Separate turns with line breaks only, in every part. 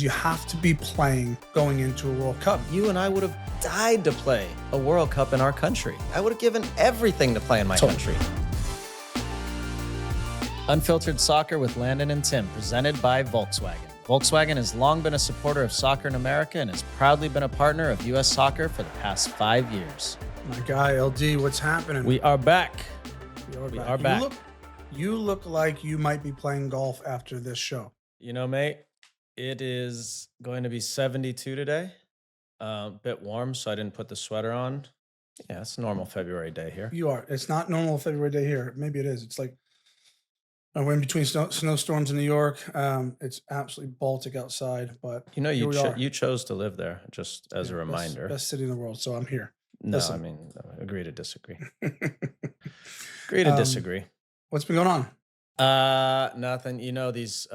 You have to be playing going into a World Cup.
You and I would have died to play a World Cup in our country. I would have given everything to play in my country. Unfiltered Soccer with Landon and Tim, presented by Volkswagen. Volkswagen has long been a supporter of soccer in America and has proudly been a partner of U.S. soccer for the past 5 years.
My guy, LD, what's happening?
We are back.
We are back. You look like you might be playing golf after this show.
You know, mate, it is going to be 72 today. Bit warm, so I didn't put the sweater on. Yeah, it's a normal February day here.
You are. It's not normal February day here. Maybe it is. It's like we're in between snowstorms in New York. It's absolutely Baltic outside, but
you know, you chose to live there, just as a reminder.
Best city in the world, so I'm here.
No, listen. I mean, agree to disagree. Agree to disagree.
What's been going on?
Nothing. You know, these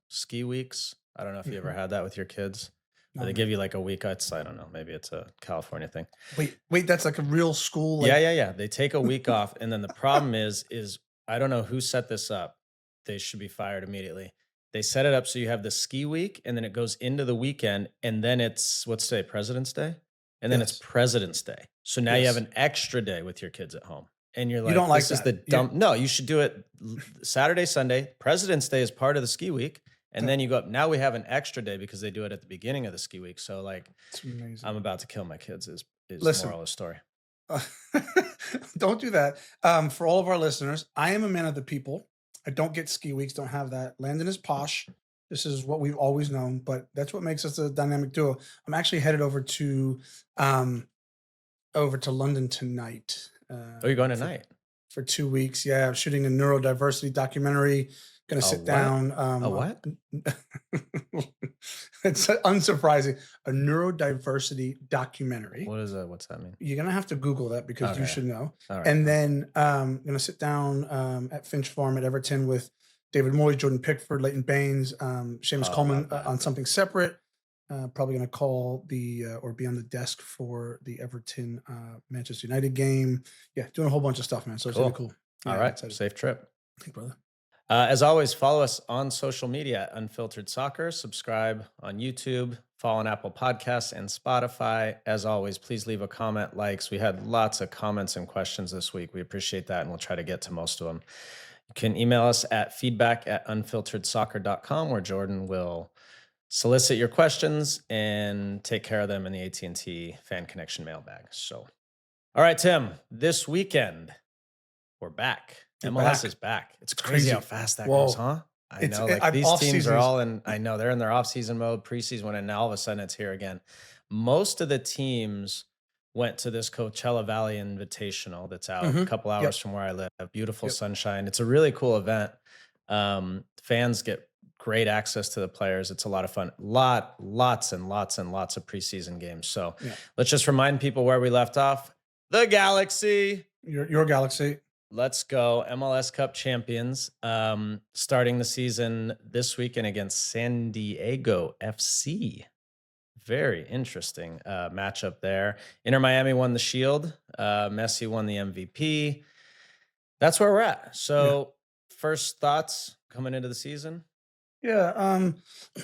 ski weeks. I don't know if you ever had that with your kids. No, they give you like a week. I don't know. Maybe it's a California thing.
Wait, that's like a real school?
Yeah. They take a week off. And then the problem is I don't know who set this up. They should be fired immediately. They set it up so you have the ski week and then it goes into the weekend. And then it's, what's today? President's Day? And then it's President's Day. So now you have an extra day with your kids at home. And you're like,
you don't like
this is the dumb. No, you should do it Saturday, Sunday. President's Day is part of the ski week. And then you go up. Now we have an extra day because they do it at the beginning of the ski week. So like,
it's amazing.
I'm about to kill my kids is
Listen,
moral of the story.
Don't do that. For all of our listeners, I am a man of the people. I don't get ski weeks. Don't have that. Landon is posh. This is what we've always known, but that's what makes us a dynamic duo. I'm actually headed over to London tonight.
You're going tonight?
For 2 weeks. Yeah, I'm shooting a neurodiversity documentary. Gonna sit down.
A what?
It's unsurprising. A neurodiversity documentary.
What is that? What's that mean?
You're gonna have to Google that because you should know.
Right.
And then I'm gonna sit down at Finch Farm at Everton with David Moyes, Jordan Pickford, Leighton Baines, Seamus Coleman on something separate. Probably going to call or be on the desk for the Everton Manchester United game. Yeah, doing a whole bunch of stuff, man. So it's really cool.
All right. Safe trip.
Thank you, brother.
As always, follow us on social media at Unfiltered Soccer. Subscribe on YouTube. Follow on Apple Podcasts and Spotify. As always, please leave a comment, likes. We had lots of comments and questions this week. We appreciate that, and we'll try to get to most of them. You can email us at feedback@unfilteredsoccer.com, where Jordan will solicit your questions and take care of them in the AT&T Fan Connection mailbag. So, all right, Tim, this weekend, we're back. MLS is back. It's crazy how fast that goes, huh? I know, like these teams are all in, I know they're in their off-season mode, preseason, and now all of a sudden it's here again. Most of the teams went to this Coachella Valley Invitational that's out a couple hours from where I live. Beautiful sunshine. It's a really cool event. Fans get great access to the players. It's a lot of fun. Lots and lots of preseason games. So let's just remind people where we left off. The Galaxy.
Your Galaxy.
Let's go. MLS Cup champions. Starting the season this weekend against San Diego FC. Very interesting matchup there. Inter Miami won the Shield. Messi won the MVP. That's where we're at. So first thoughts coming into the season?
Yeah.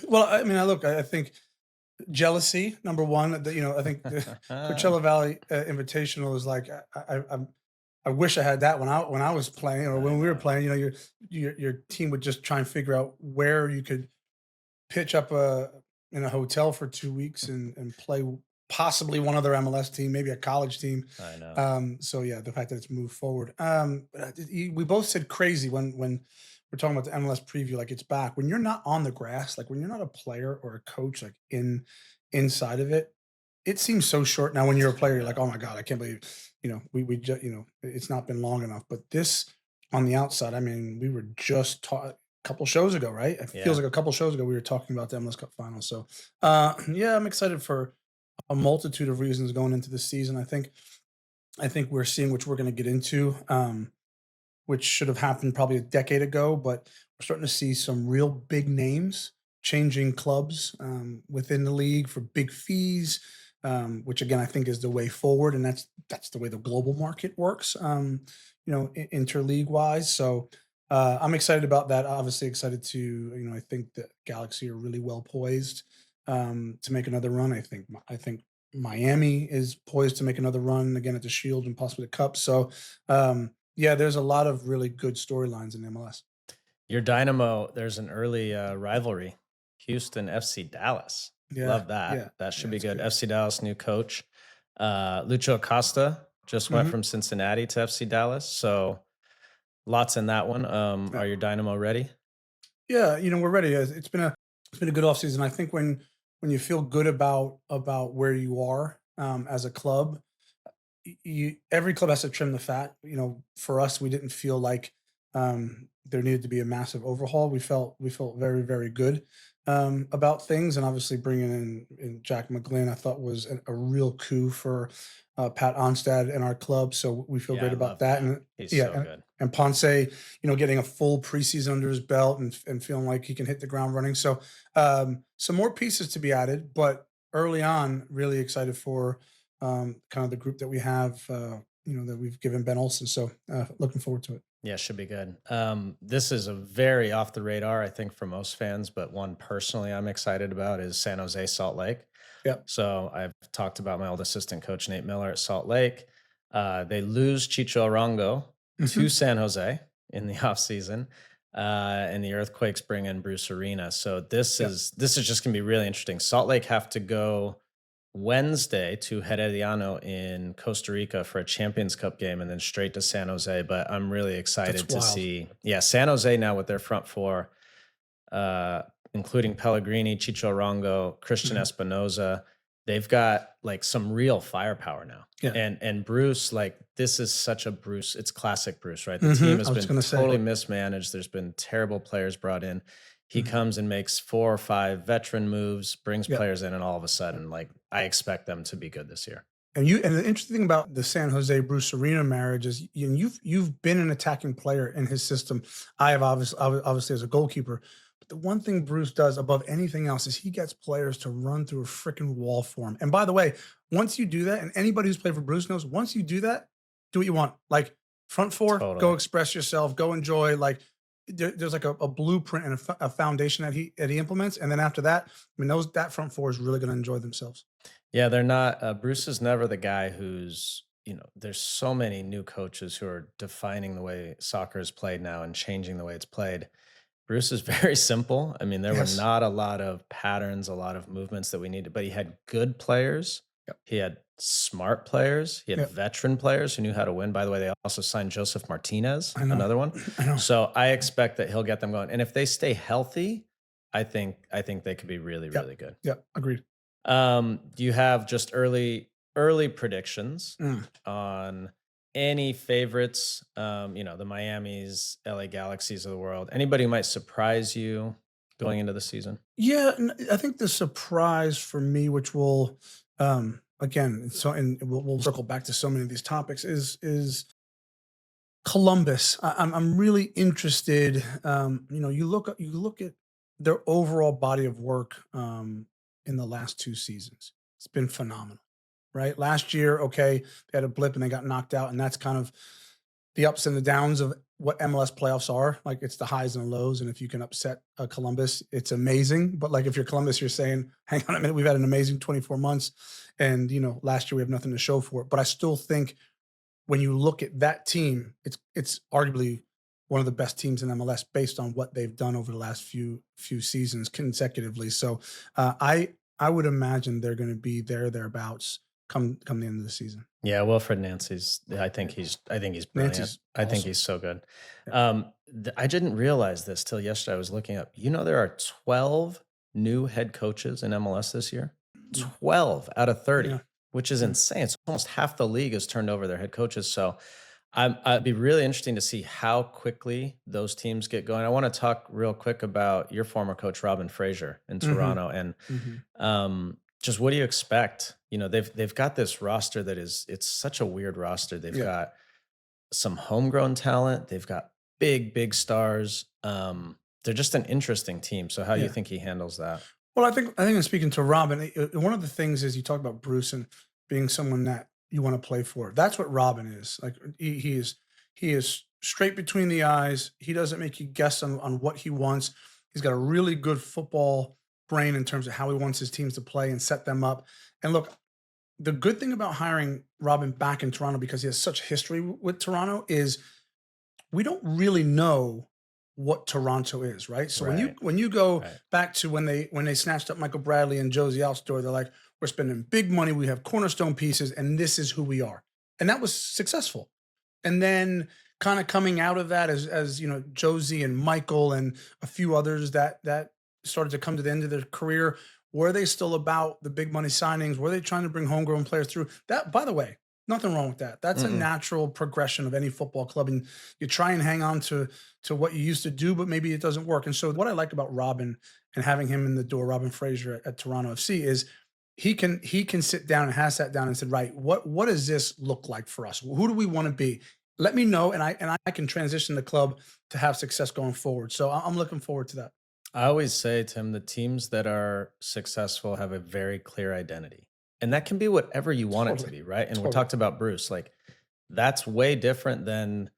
Well, I mean, I think jealousy, number one. I think the Coachella Valley Invitational is like I wish I had that when I was playing or when we were playing. Your team would just try and figure out where you could pitch up in a hotel for 2 weeks and play possibly one other MLS team, maybe a college team.
I know.
So yeah, the fact that it's moved forward. We both said crazy when we're talking about the MLS preview, like it's back. When you're not on the grass, like when you're not a player or a coach, like inside of it, it seems so short. Now, when you're a player, you're like, oh my God, I can't believe, we just, it's not been long enough. But this on the outside, I mean, we were just taught a couple shows ago, right? It feels like a couple shows ago we were talking about the MLS Cup final. So, I'm excited for a multitude of reasons going into the season. I think we're seeing, which we're going to get into, which should have happened probably a decade ago, but we're starting to see some real big names changing clubs within the league for big fees, which again I think is the way forward, and that's the way the global market works, interleague wise. So I'm excited about that. Obviously excited to, I think that Galaxy are really well poised to make another run. I think Miami is poised to make another run again at the Shield and possibly the Cup. So yeah, there's a lot of really good storylines in MLS.
Your Dynamo, there's an early rivalry. Houston FC Dallas.
Yeah,
Love that.
yeah,
That
yeah.
should be
It's
good.
good.
FC Dallas, new coach. Lucho Acosta just went
Hmm.
from Cincinnati to FC Dallas. So lots in that one.
Yeah.
Are your Dynamo ready?
Yeah, we're ready. It's been a good offseason. I think when you feel good about where you are as a club, every club has to trim the fat. For us, we didn't feel like there needed to be a massive overhaul. We felt very very good about things, and obviously bringing in Jack McGlynn, I thought was a real coup for Pat Onstad and our club. So we feel
Yeah,
great
I
about
love
that,
Pat.
and
He's
yeah,
so good.
and Ponce, getting a full preseason under his belt and feeling like he can hit the ground running. So some more pieces to be added, but early on, really excited for kind of the group that we have, that we've given Ben Olsen. So looking forward to it.
Yeah, should be good. This is a very off the radar, I think, for most fans, but one personally I'm excited about is San Jose Salt Lake.
Yeah.
So I've talked about my old assistant coach, Nate Miller at Salt Lake. They lose Chicho Arango to
Hmm.
San Jose in the offseason. And the Earthquakes bring in Bruce Arena. So this
Yeah.
is just gonna be really interesting. Salt Lake have to go Wednesday to Herediano in Costa Rica for a Champions Cup game and then straight to San Jose. But I'm really
That's
excited to
wild.
see, yeah, San Jose now with their front four, uh, including Pellegrini, Chicho Rongo, Christian
Hmm.
Espinoza. They've got like some real firepower now.
Yeah.
And Bruce, like this is such a Bruce, it's classic Bruce, right? The team
I
has
was
been
going to say.
totally mismanaged. There's been terrible players brought in. He
Mhm.
comes and makes 4 or 5 veteran moves, brings
Yeah.
players in, and all of a sudden, like I expect them to be good this year.
And the interesting thing about the San Jose Bruce Arena marriage is you've been an attacking player in his system. I have obviously as a goalkeeper. But the one thing Bruce does above anything else is he gets players to run through a freaking wall for him. And by the way, once you do that, and anybody who's played for Bruce knows, once you do that, do what you want. Like front four, go
Totally.
express yourself, go enjoy. Like there's like a blueprint and a foundation that he implements, and then after that, I mean, that front four is really going to enjoy themselves.
Yeah, they're not. Bruce is never the guy who's, there's so many new coaches who are defining the way soccer is played now and changing the way it's played. Bruce is very simple. I mean, there were
Yes.
not a lot of patterns, a lot of movements that we needed, but he had good players.
Yep.
He had smart players. He had
Yep.
veteran players who knew how to win. By the way, they also signed Joseph Martinez,
I know.
another one.
I know.
So I expect that he'll get them going. And if they stay healthy, I think they could be really,
Yep.
really good.
Yep. Agreed.
Do you have just early predictions
Mm.
on any favorites? The Miami's, LA Galaxies of the world. Anybody who might surprise you going into the season?
Yeah, I think the surprise for me, which will, again, and we'll circle back to so many of these topics, is Columbus. I'm really interested. You look at their overall body of work in the last 2 seasons. It's been phenomenal, right? Last year, okay, they had a blip and they got knocked out, and that's kind of the ups and the downs of what MLS playoffs are. Like it's the highs and the lows, and if you can upset Columbus, it's amazing. But like if you're Columbus, you're saying, "Hang on a minute, we've had an amazing 24 months, and last year we have nothing to show for it." But I still think when you look at that team, it's arguably one of the best teams in MLS based on what they've done over the last few seasons consecutively. So I would imagine they're going to be thereabouts come the end of the season.
Yeah, Wilfred Nancy's. I think he's brilliant.
Nancy's
I think
awesome.
he's so good.
Yeah.
I didn't realize this till yesterday. I was looking up. There are 12 new head coaches in MLS this year.
Mm.
12 out of
Yeah.
30, which is
Yeah.
insane. It's almost half the league has turned over their head coaches. So I'd be really interesting to see how quickly those teams get going. I want to talk real quick about your former coach, Robin Fraser in
Mhm.
Toronto, and
Mhm.
just what do you expect? They've got this roster it's such a weird roster. They've
Yeah.
got some homegrown talent. They've got big stars. They're just an interesting team. So how do you
Yeah.
think he handles that?
Well, I think in speaking to Robin, one of the things is you talk about Bruce and being someone that you want to play for. That's what Robin is. Like he is straight between the eyes. He doesn't make you guess on what he wants. He's got a really good football brain in terms of how he wants his teams to play and set them up. And look, the good thing about hiring Robin back in Toronto, because he has such history with Toronto, is we don't really know what Toronto is, right? So when you
Right.
when you go
Right.
back to when they snatched up Michael Bradley and Josie Altidore, they're like, we're spending big money, we have cornerstone pieces, and this is who we are. And that was successful. And then kind of coming out of that as Josie and Michael and a few others that started to come to the end of their career, were they still about the big money signings? Were they trying to bring homegrown players through? That, by the way, nothing wrong with that. That's a
Mm-mm.
natural progression of any football club. And you try and hang on to what you used to do, but maybe it doesn't work. And so what I like about Robin and having him in the door, Robin Fraser at Toronto FC, is he can sit down and has sat down and said, right, what does this look like for us? Who do we want to be? Let me know, and I can transition the club to have success going forward. So I'm looking forward to that.
I always say, Tim, the teams that are successful have a very clear identity. And that can be whatever you want it to
Totally,
be, right? And we
totally.
talked about Bruce. Like, that's way different than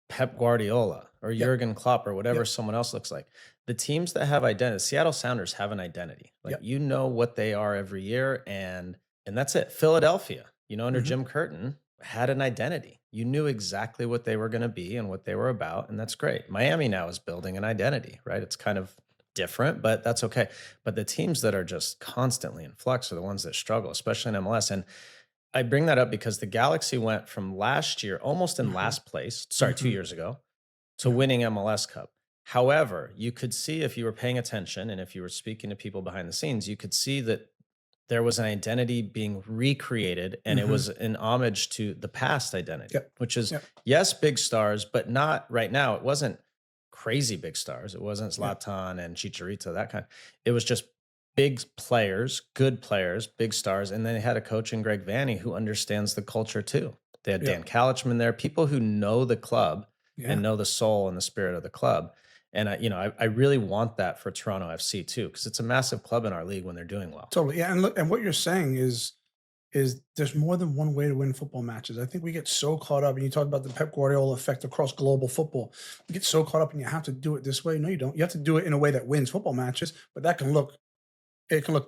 Pep Guardiola or
Yep,
Jurgen Klopp or whatever
yep,
someone else looks like. The teams that have identity, Seattle Sounders have an identity. Like,
yep.
you know what they are every year, and that's it. Philadelphia, under
Hmm.
Jim Curtin, had an identity. You knew exactly what they were going to be and what they were about, and that's great. Miami now is building an identity, right? It's kind of different, but that's okay. But the teams that are just constantly in flux are the ones that struggle, especially in MLS. And I bring that up because the Galaxy went from last year, almost in
Hmm.
last place, sorry,
Hmm.
2 years ago, to
Yeah,
winning MLS Cup. However, you could see if you were paying attention and if you were speaking to people behind the scenes, you could see that there was an identity being recreated and it
hmm.
was an homage to the past identity,
Yep,
which is,
yep,
yes, big stars, but not right now. It wasn't crazy big stars. It wasn't
yep.
Zlatan and Chicharito, that kind. It was just big players, good players, big stars. And then they had a coach in Greg Vanney who understands the culture too. They had
Yeah.
Dan Calichman there, people who know the club and
Yeah.
know the soul and the spirit of the club. And I really want that for Toronto FC too, because it's a massive club in our league when they're doing well.
Totally. Yeah. And look, and what you're saying is there's more than one way to win football matches. I think we get so caught up, and you talk about the Pep Guardiola effect across global football. You get so caught up and you have to do it this way. No, you don't. You have to do it in a way that wins football matches, but it can look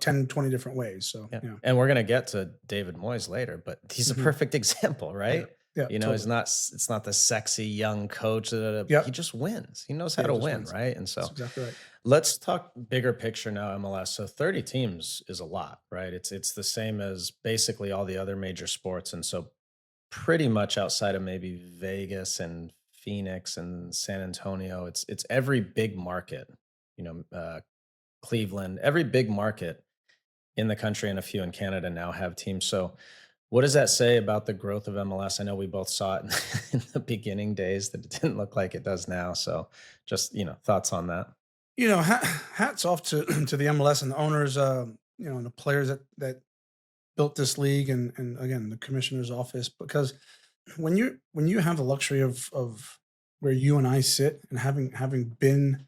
10, 20 different ways. So,
Yeah.
yeah.
And we're gonna get to David Moyes later, but he's a
Mhm.
perfect example,
Yeah.
right?
Yeah,
He's
totally.
not it's not the sexy young coach. He
Yep.
just wins. He knows how
Yeah,
to
he just
win,
wins.
right? And
That's
so
exactly right.
let's talk bigger picture now, MLS. So 30 teams is a lot, right? It's the same as basically all the other major sports. And so pretty much outside of maybe Vegas and Phoenix and San Antonio, it's every big market, Cleveland, every big market in the country and a few in Canada now have teams. So, what does that say about the growth of MLS? I know we both saw it in the beginning days that it didn't look like it does now. So, just thoughts on that.
Hats off to to the MLS and the owners, and the players that built this league, and again the commissioner's office, because when you have the luxury of where you and I sit, and having been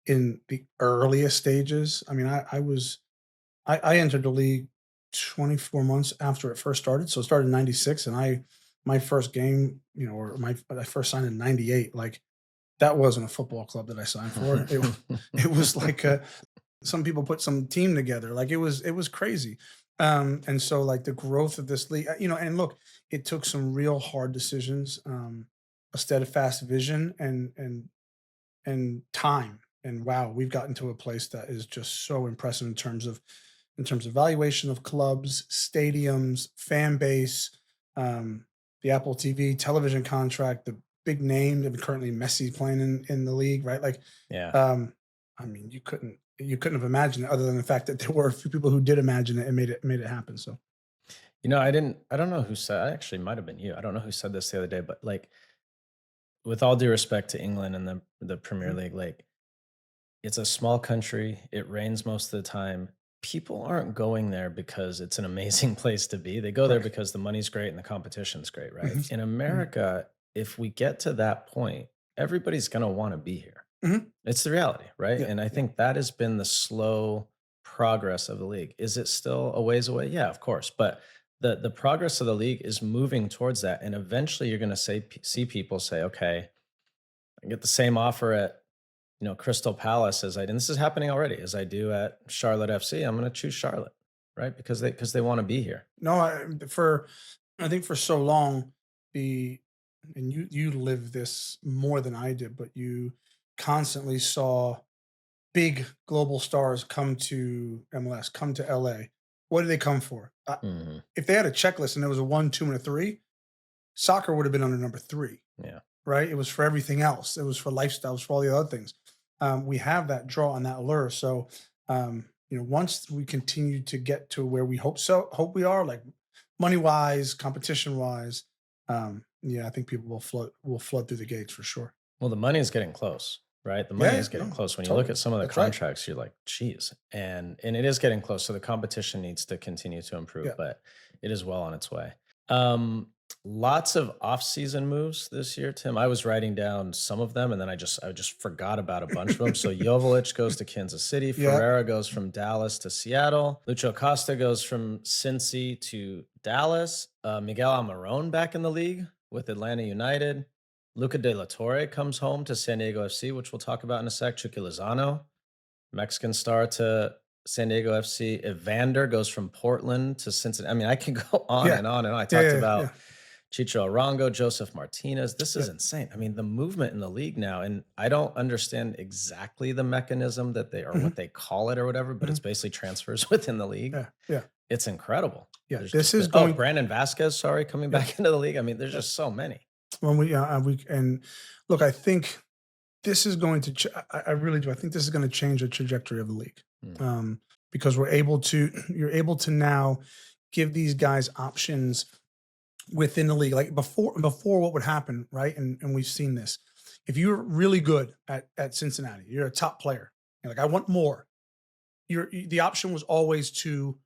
in the earliest stages. I mean, I entered the league 24 months after it first started. So it started in 96, and my first game, or I first signed in 98. Like, that wasn't a football club that I signed for. It was like some people put some team together. Like, it was crazy. And so, like, the growth of this league, and look, it took some real hard decisions, a steadfast vision, and time. And wow, we've gotten to a place that is just so impressive in terms of valuation of clubs, stadiums, fan base, the Apple TV television contract, the big name, and currently Messi playing in the league, right? Like,
Yeah.
um, I mean, you couldn't have imagined it, other than the fact that there were a few people who did imagine it and made it happen. So,
I don't know who said, actually might have been you. I don't know who said this the other day, but like, with all due respect to England and the Premier
mhm,
League, like, it's a small country. It rains most of the time. People aren't going there because it's an amazing place to be. They go there
correct.
because the money's great and the competition's great, right?
Hmm.
In
Hmm.
America, if we get to that point, everybody's going to want to be here.
Hmm.
It's the reality, right?
Yeah,
And I
yeah,
think that has been the slow progress of the league. Is it still a ways away? Yeah, of course. But the progress of the league is moving towards that. And eventually you're going to see people say, okay, I get the same offer at Crystal Palace as and this is happening already as I do at Charlotte FC. I'm going to choose Charlotte, right? Because they want to be here.
No, I think for so long the and you live this more than I did, but you constantly saw big global stars come to MLS, come to LA. What do they come for?
Mhm.
If they had a checklist and there was a 1, 2, and a 3, soccer would have been under number 3,
Yeah.
right? It was for everything else. It was for lifestyles, for all the other things. We have that draw and that lure. So, once we continue to get to where we hope we are, like money wise, competition wise, yeah, I think people will flood through the gates for sure.
Well, the money is getting close, right? The
Yeah,
money
yeah,
is getting
no,
close. When you look
totally.
at some of the
That's right.
contracts, you're like, geez. And it is getting close. So the competition needs to continue to improve,
Yeah.
but it is well on its way. Um, Lots of off-season moves this year, Tim. I was writing down some of them and then I just forgot about a bunch of them. So Joveljic goes to Kansas City,
Yeah.
Ferreira goes from Dallas to Seattle, Lucho Costa goes from Cincy to Dallas, Miguel Almiron back in the league with Atlanta United. Luca De La Torre comes home to San Diego FC, which we'll talk about in a sec. Chucky Lozano, Mexican star to San Diego FC. Evander goes from Portland to Cincinnati. I mean, I can go on
Yeah.
and on and on. I
Yeah.
talked
Yeah. Yeah.
about Chicho Arango, Joseph Martinez. This
Yeah.
is insane. I mean, the movement in the league now, and I don't understand exactly the mechanism that they or what
Mhm,
they call it or whatever, but
mhm.
it's basically transfers within the league.
Yeah. Yeah.
It's incredible.
Yeah.
There's
This
just
is
been, oh,
going.
Brandon Vasquez, sorry, coming
Yeah.
back into the league. I mean, there's
Yeah.
just so many.
When we and look, I think this is going to. I really do. I think this is going to change the trajectory of the league,
Mm,
um, because you're able to now give these guys options within the league. Like before, what would happen, right? And we've seen this. If you're really good at Cincinnati, you're a top player. You're like, I want more. The option was always to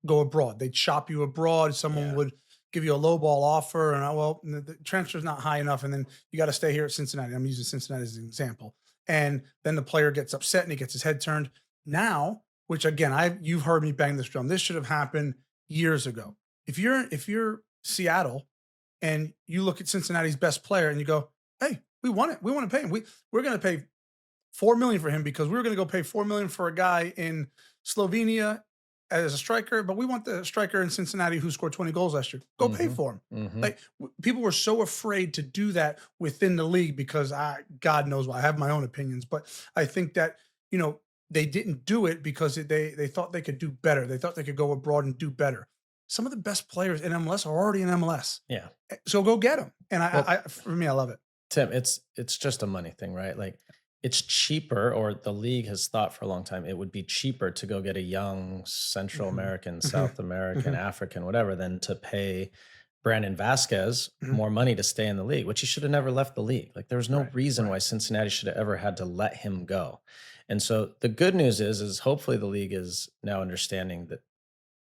go abroad. They'd shop you abroad. Someone
yeah.
would give you a low ball offer, and well, the transfer's not high enough, and then you got to stay here at Cincinnati. I'm using Cincinnati as an example. And then the player gets upset and he gets his head turned. Now, which again, you've heard me bang this drum. This should have happened years ago. If you're Seattle and you look at Cincinnati's best player and you go, "Hey, we want it. We want to pay him. We're going to pay 4 million for him because we were going to go pay 4 million for a guy in Slovenia as a striker, but we want the striker in Cincinnati who scored 20 goals last year. Go pay
Mhm,
for him."
mhm.
Like people were so afraid to do that within the league because God knows why. I have my own opinions, but I think that you know they didn't do it because they thought they could do better. They thought they could go abroad and do better. Some of the best players in MLS are already in MLS,
Yeah.
so go get them. And
Well,
for me, I love it.
Tim, it's just a money thing, right? Like it's cheaper, or the league has thought for a long time it would be cheaper to go get a young Central
Hmm.
American,
Hmm.
South American,
Hmm.
African, whatever, than to pay Brandon Vasquez
Hmm.
more money to stay in the league, which he should have never left the league. Like there was no
Right,
reason
right.
why Cincinnati should have ever had to let him go. And so the good news is hopefully the league is now understanding that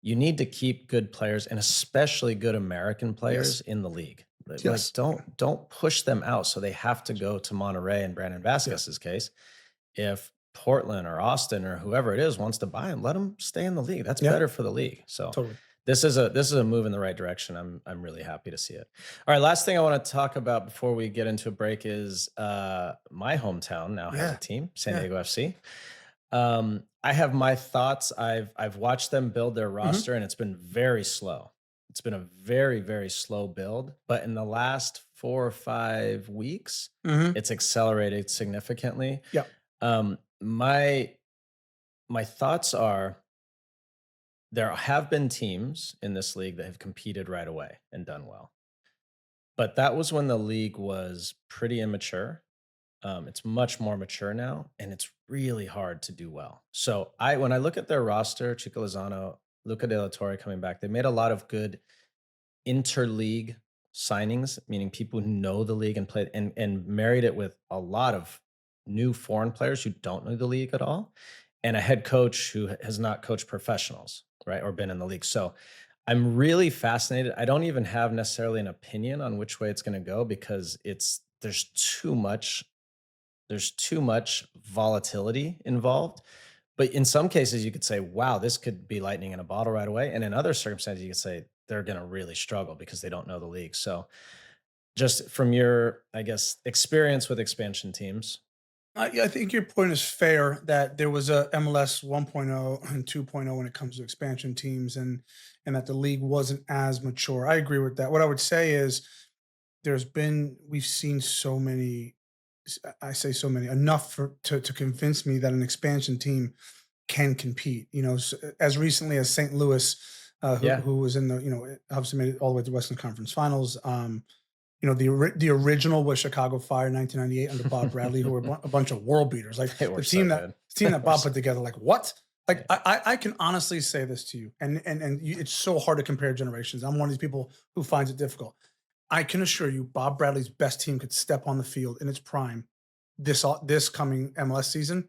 you need to keep good players and especially good American
Yes,
players in the league. Like
yes,
don't push them out so they have to go to Monterey in Brandon
yeah,
Vasquez's case. If Portland or Austin or whoever it is wants to buy him, let him stay in the league. That's
yeah,
better for the league. So
totally.
this is a move in the right direction. I'm really happy to see it. All right, last thing I want to talk about before we get into a break is my hometown now has a
Yeah,
team, San
yeah.
Diego FC. I have my thoughts. I've watched them build their
Mhm,
roster, and it's been very slow. It's been a very, very slow build. But in the last 4 or 5 weeks,
mhm.
it's accelerated significantly.
Yeah.
My thoughts are there have been teams in this league that have competed right away and done well. But that was when the league was pretty immature. It's much more mature now, and it's really hard to do well. So when I look at their roster, Chico Lozano, Luca De La Torre coming back, they made a lot of good interleague signings, meaning people who know the league and played and married it with a lot of new foreign players who don't know the league at all, and a head coach who has not coached professionals, right, or been in the league. So I'm really fascinated. I don't even have necessarily an opinion on which way it's going to go because there's too much volatility involved. But in some cases, you could say, wow, this could be lightning in a bottle right away. And in other circumstances, you could say they're going to really struggle because they don't know the league. So, just from your, I guess, experience with expansion teams,
I think your point is fair that there was a MLS 1.0 and 2.0 when it comes to expansion teams, and that the league wasn't as mature. I agree with that. What I would say is we've seen so many. I say so many enough to convince me that an expansion team can compete. As recently as St. Louis,
Yeah.
who was in the obviously made it all the way to Western Conference Finals. The original was Chicago Fire 1998 under Bob Bradley, who were a bunch of world beaters. Like
They were so good.
the team
They
that
were
Bob
so
put together. Like what? Like
yeah.
I can honestly say this to you, it's so hard to compare generations. I'm one of these people who finds it difficult. I can assure you, Bob Bradley's best team could step on the field in its prime this coming MLS season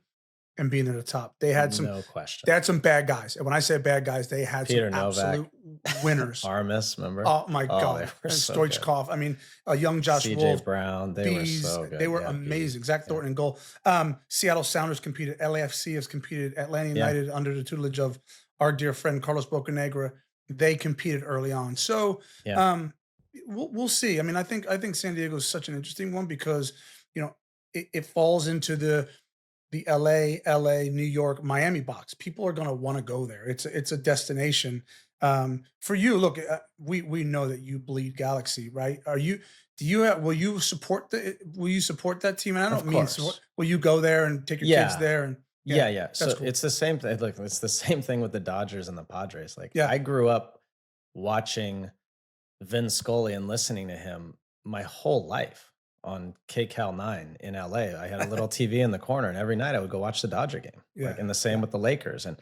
and being at the top.
No
They
question.
had some bad guys, and when I say bad guys, they had some
Peter Novak,
absolute winners.
Armis, remember?
Oh my
Oh, they
god,
were
and
so good.
Stoichkov. I mean, a young Josh
CJ
Wolf,
Brown, they were
Bees.
so
They
good.
were
Yeah, B.
amazing. Zach
Yeah.
Thornton in goal. Seattle Sounders competed. LAFC has competed. Atlanta
Yeah.
United, under the tutelage of our dear friend Carlos Bocanegra, they competed early on. So
Yeah.
we'll see. I mean, I think San Diego is such an interesting one because you know it falls into the LA, New York, Miami box. People are going to want to go there. It's a destination. For you, look, we know that you bleed Galaxy, right? Will you support that team? And I
Of
don't mean support.
course.
Will you go there and take your kids
Yeah.
there? And
Yeah,
yeah,
yeah.
that's
So
cool.
it's the same thing. Like it's the same thing with the Dodgers and the Padres. Like
Yeah,
I grew up watching Vin Scully and listening to him my whole life on KCAL 9 in LA. I had a little TV in the corner, and every night I would go watch the Dodger game.
yeah,
Like, and the same
yeah.
with the Lakers. And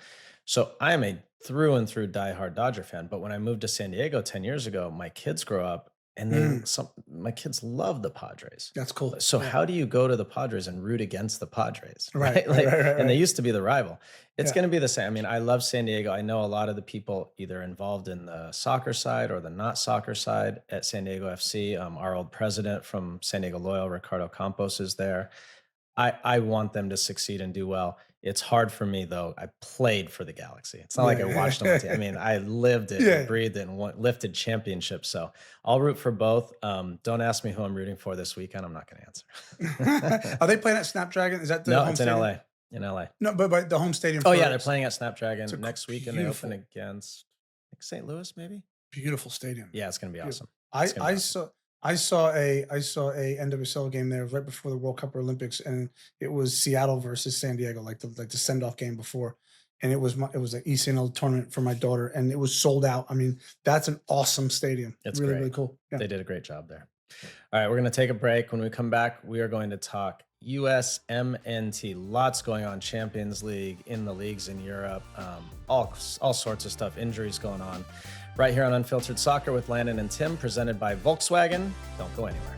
so I am a through and through diehard Dodger fan. But when I moved to San Diego 10 years ago, my kids grow up and
Mm,
my kids love the Padres.
that's cool.
So
Yeah,
how do you go to the Padres and root against the Padres,
right,
right?
right,
Like,
right, right,
and they
right.
used to be the rival. It's
Yeah,
going to be the same. I mean, I love San Diego. I know a lot of the people either involved in the soccer side or the not soccer side at San Diego FC. Our old president from San Diego Loyal, Ricardo Campos, is there. I want them to succeed and do well. It's hard for me though. I played for the Galaxy. It's not like I
yeah,
watched them on TV. I mean, I lived it and
yeah.
breathed it and lifted championships. So I'll root for both. Don't ask me who I'm rooting for this weekend. I'm not going to answer.
Are they playing at Snapdragon? Is that the
No,
home
it's in
stadium?
LA. In LA.
No, but the home stadium
Oh
for
yeah, they're playing at Snapdragon
it's a
next week, and they open
beautiful,
against I think St. Louis, maybe.
beautiful stadium.
Yeah, it's gonna be
Beautiful.
awesome.
I
It's gonna be
I
awesome.
saw I saw a NWSL game there right before the World Cup or Olympics, and it was Seattle versus San Diego, like the send off game before, and it was an ECNL tournament for my daughter, and it was sold out. I mean, that's an awesome stadium.
It's
Really,
great.
really cool. Yeah.
They did a great job there. All right, we're going to take a break. When we come back, we are going to talk USMNT. Lots going on, Champions League, in the leagues in Europe, all sorts of stuff, injuries going on. Right here on Unfiltered Soccer with Landon and Tim, presented by Volkswagen. Don't go anywhere.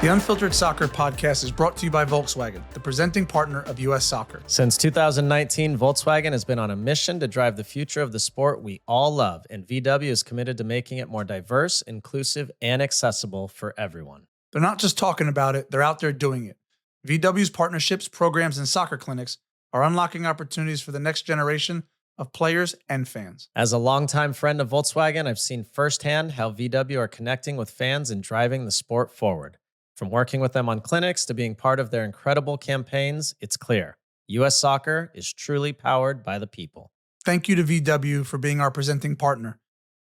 The Unfiltered Soccer podcast is brought to you by Volkswagen, the presenting partner of US Soccer.
Since 2019, Volkswagen has been on a mission to drive the future of the sport we all love, and VW is committed to making it more diverse, inclusive, and accessible for everyone.
They're not just talking about it, they're out there doing it. VW's partnerships, programs, and soccer clinics are unlocking opportunities for the next generation of players and fans.
As a longtime friend of Volkswagen, I've seen firsthand how VW are connecting with fans and driving the sport forward. From working with them on clinics to being part of their incredible campaigns, it's clear US Soccer is truly powered by the people.
Thank you to VW for being our presenting partner.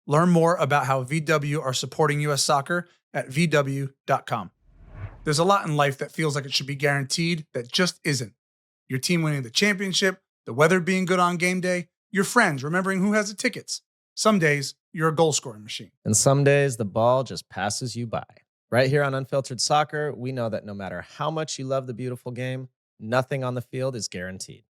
Learn more about how VW are supporting US Soccer at vw.com. There's a lot in life that feels like it should be guaranteed that just isn't. Your team winning the championship, the weather being good on game day, your friends remembering who has the tickets. Some days, you're a goal scoring machine.
And some days the ball just passes you by. Right here on Unfiltered Soccer, we know that no matter how much you love the beautiful game, nothing on the field is guaranteed.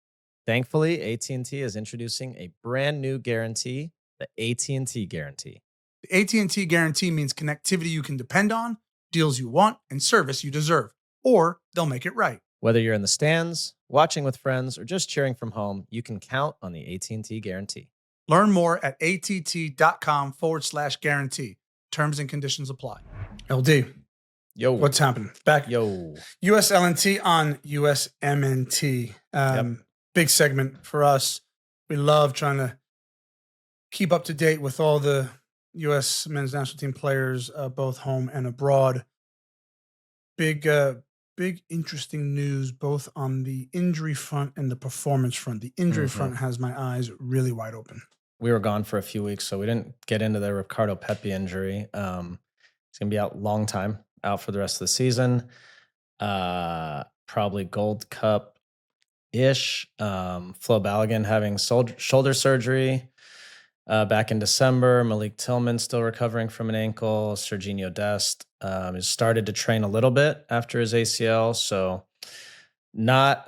Thankfully, AT&T is introducing a brand new guarantee, the AT&T Guarantee.
The AT&T Guarantee means connectivity you can depend on, deals you want, and service you deserve. Or they'll make it right.
Whether you're in the stands, watching with friends, or just cheering from home, you can count on the AT&T Guarantee.
Learn more at att.com/guarantee. Terms and conditions apply. LD,
Yo.
what's happening? Back.
Yo.
USLNT on USMNT. Big segment for us. We love trying to keep up to date with all the U.S. men's national team players, both home and abroad. Big big interesting news both on the injury front and the performance front. The injury
Mhm.
front has my eyes really wide open.
We were gone for a few weeks, so we didn't get into the Ricardo Pepi injury. He's gonna be out long time, out for the rest of the season. Probably Gold Cup ish. Flo Balogun having shoulder surgery back in December. Malik Tillman still recovering from an ankle. Serginho Dest has started to train a little bit after his ACL, so not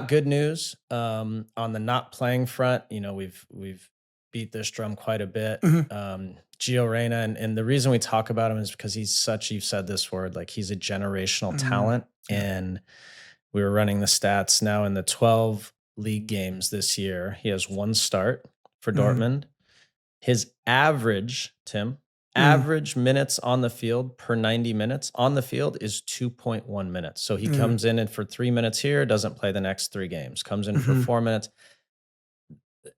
good news. On the not playing front, we've beat this drum quite a bit.
Mhm,
Gio Reyna, and the reason we talk about him is because you've said this word, like he's a generational
mhm,
talent.
yeah,
And we were running the stats now in the 12 league games this year. He has one start for
mhm,
Dortmund. His average, Tim,
mhm,
average minutes on the field per 90 minutes on the field is 2.1 minutes. So he
yeah,
comes in and for 3 minutes here, doesn't play the next 3 games, comes in for
mhm,
4 minutes.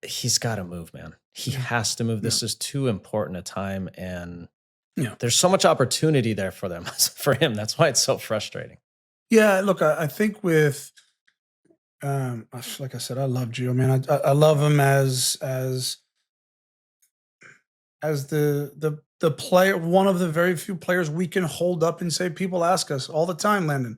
He's got to move, man. He
yeah,
has to move.
yeah,
This is too important a time. And
yeah.
there's so much opportunity there for them, for him. That's why it's so frustrating.
Yeah, look, I think with like I said, I love Gio, man. I love him as the player, one of the very few players we can hold up and say, people ask us all the time, Landon,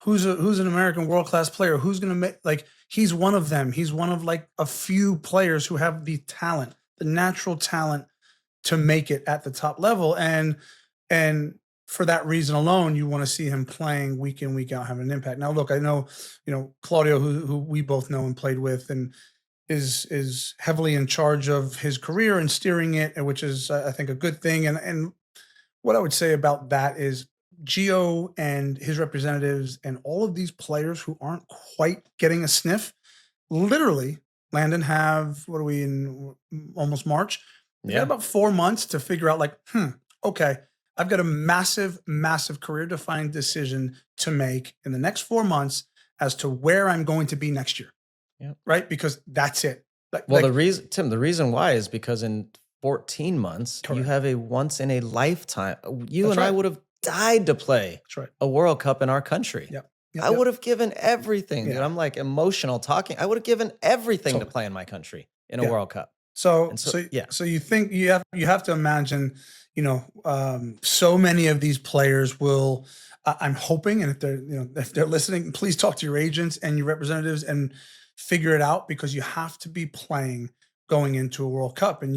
who's an American world class player? Who's gonna make, like, he's one of them. He's one of like a few players who have the talent, the natural talent to make it at the top level. And for that reason alone, you want to see him playing week in, week out, having an impact. Now, look, I know, Claudio, who we both know and played with, and is heavily in charge of his career and steering it, and which is, I think, a good thing. And what I would say about that is Gio and his representatives and all of these players who aren't quite getting a sniff, literally, Landon, have, what are we in, almost March? They've got
Yeah.
about 4 months to figure out, like, okay, I've got a massive, massive career defining decision to make in the next 4 months as to where I'm going to be next year,
Yeah.
right? Because that's it.
Well,
Like
the reason why is because in 14 months, you
correct.
have a once in a lifetime. You
That's
and I
right.
would have died to play
That's right.
a World Cup in our country.
Yep. Yep.
I
Yep.
would have given everything, dude.
Yeah.
I'm like emotional talking. I would have given everything to
Totally.
play in my country in a
Yeah.
World Cup.
So
And so,
so
yeah,
so you think you have to imagine, so many of these players will. I'm hoping, and if they're listening, please talk to your agents and your representatives and figure it out, because you have to be playing going into a World Cup, and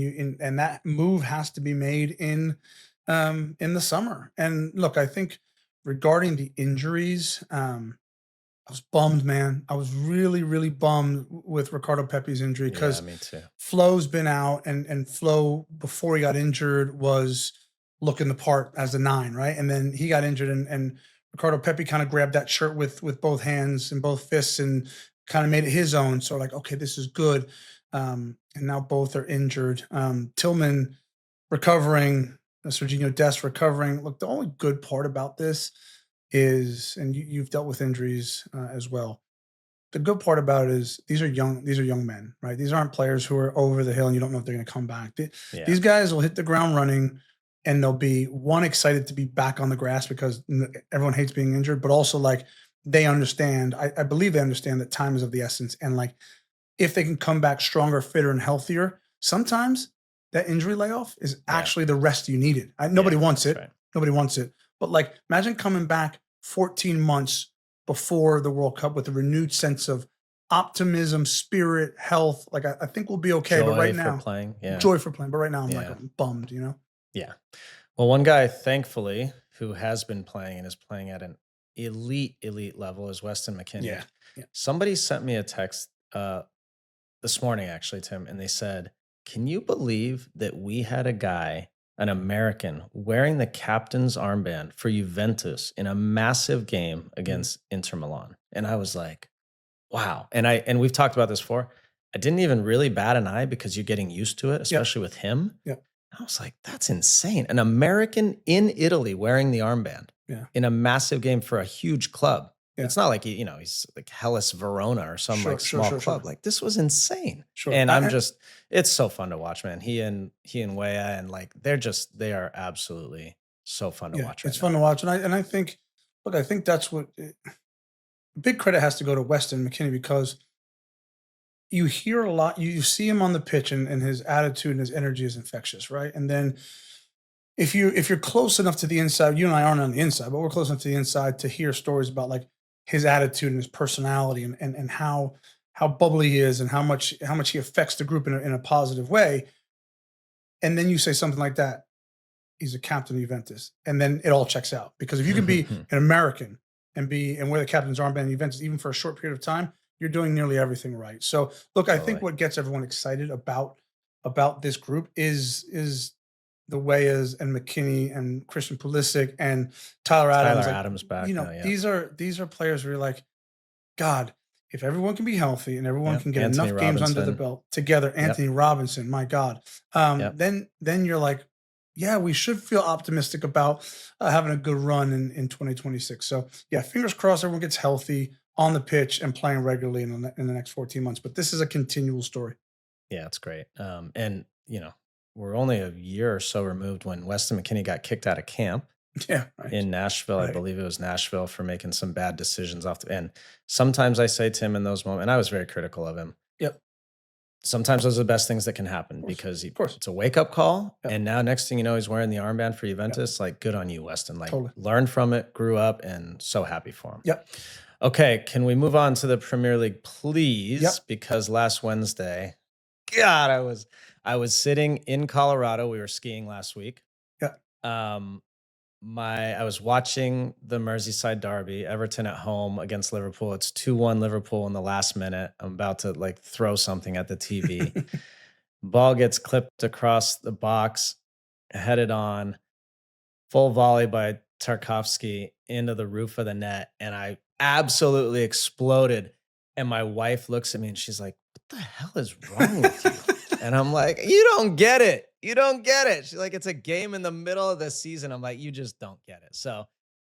that move has to be made in the summer. And look, I think regarding the injuries, I was bummed, man. I was really, really bummed with Ricardo Pepe's injury,
yeah,
because
me too.
Flo's been out, and Flo, before he got injured, was looking the part as the nine, right? And then he got injured, and Ricardo Pepe kind of grabbed that shirt with both hands and both fists and kind of made it his own. So, like, okay, this is good. And now both are injured. Tillman recovering, Serginho Dest recovering. Look, the only good part about this is, and you've dealt with injuries as well. The good part about it is these are young men, right? These aren't players who are over the hill and you don't know if they're going to come back.
Yeah,
These guys will hit the ground running, and they'll be, one, excited to be back on the grass because everyone hates being injured, but also, like, they understand. I believe they understand that time is of the essence, and, like, if they can come back stronger, fitter, and healthier, sometimes that injury layoff is
yeah,
actually the rest you needed. Nobody
yeah.
wants
That's
it.
right.
Nobody wants it. But, like, imagine coming back 14 months before the World Cup with a renewed sense of optimism, spirit, health. Like, I think we'll be okay. But right
Joy for
now,
playing. Yeah,
joy for playing. But right now, I'm like,
yeah,
I'm bummed.
yeah. Well, one guy, thankfully, who has been playing and is playing at an elite level is Weston
Yeah.
McKennie.
Yeah.
Somebody sent me a text this morning, actually, Tim, and they said, "Can you believe that we had a guy, an American, wearing the captain's armband for Juventus in a massive game
Mhm.
against Inter Milan?" And I was like, "Wow!" And we've talked about this before. I didn't even really bat an eye because you're getting used to it,
Yep.
especially with him.
Yep.
I was like, "That's insane!" An American in Italy wearing the armband
Yeah.
in a massive game for a huge club.
Yeah.
It's not like he's like Hellas Verona or some like
Sure. Sure.
small
Sure. Sure.
club. Like this was insane.
Sure.
And it's so fun to watch, man. He and Weah, and like they are absolutely so fun to
Yeah.
watch right
It's fun
now.
to watch. And I think Look, I think that's what big credit has to go to Weston McKennie because you hear a lot. You see him on the pitch, and his attitude and his energy is infectious, right? And then if you're close enough to the inside, you and I aren't on the inside, but we're close enough to the inside to hear stories about like his attitude and his personality and how bubbly he is and how much he affects the group in a positive way. And then you say something like that, he's a captain of Juventus, and then it all checks out. Because if you can be an American and wear the captain's armband in Juventus, even for a short period of time, you're doing nearly everything right. So, look, I think
Totally.
what gets everyone excited about this group is the Wayas and McKinney and Christian Pulisic and Tyler
Tyler
Adams. Like,
Adams back now, yep.
these are players where you're like, God, if everyone can be healthy and everyone
Yep.
can get
Anthony
enough games under the
Robinson.
belt together,
Yep.
Anthony Robinson, my God,
Yep.
then you're like, yeah, we should feel optimistic about having a good run in 2026. So yeah, fingers crossed everyone gets healthy on the pitch and playing regularly in the next 14 months. But this is a continual story.
Yeah, it's great. And we're only a year or so removed when Weston McKennie got kicked out of camp
Yeah, right,
in Nashville. I
right.
believe it was Nashville for making some bad decisions off the end. Sometimes I say to him in those moments, and I was very critical of him.
Yep,
Sometimes those are the best things that can happen
of course,
because
of course.
it's a wake up call.
Yep,
And now, next thing you know, he's wearing the armband for
yep,
Juventus. Like, good on you, Weston. Like,
totally.
learn from it, grew up, and so happy for him.
Yep,
Okay, can we move on to the Premier League, please?
yep,
Because last Wednesday, God, I was sitting in Colorado. We were skiing last week.
yep.
Um, I was watching the Merseyside Derby, Everton at home against Liverpool. It's 2-1 Liverpool in the last minute. I'm about to like throw something at the TV. Ball gets clipped across the box, headed on, full volley by Tarkovsky into the roof of the net, and I absolutely exploded. And my wife looks at me and she's like, "What the hell is wrong with you?" And I'm like, "You don't get it. You don't get it." She's like, "It's a game in the middle of the season." I'm like, "You just don't get it." So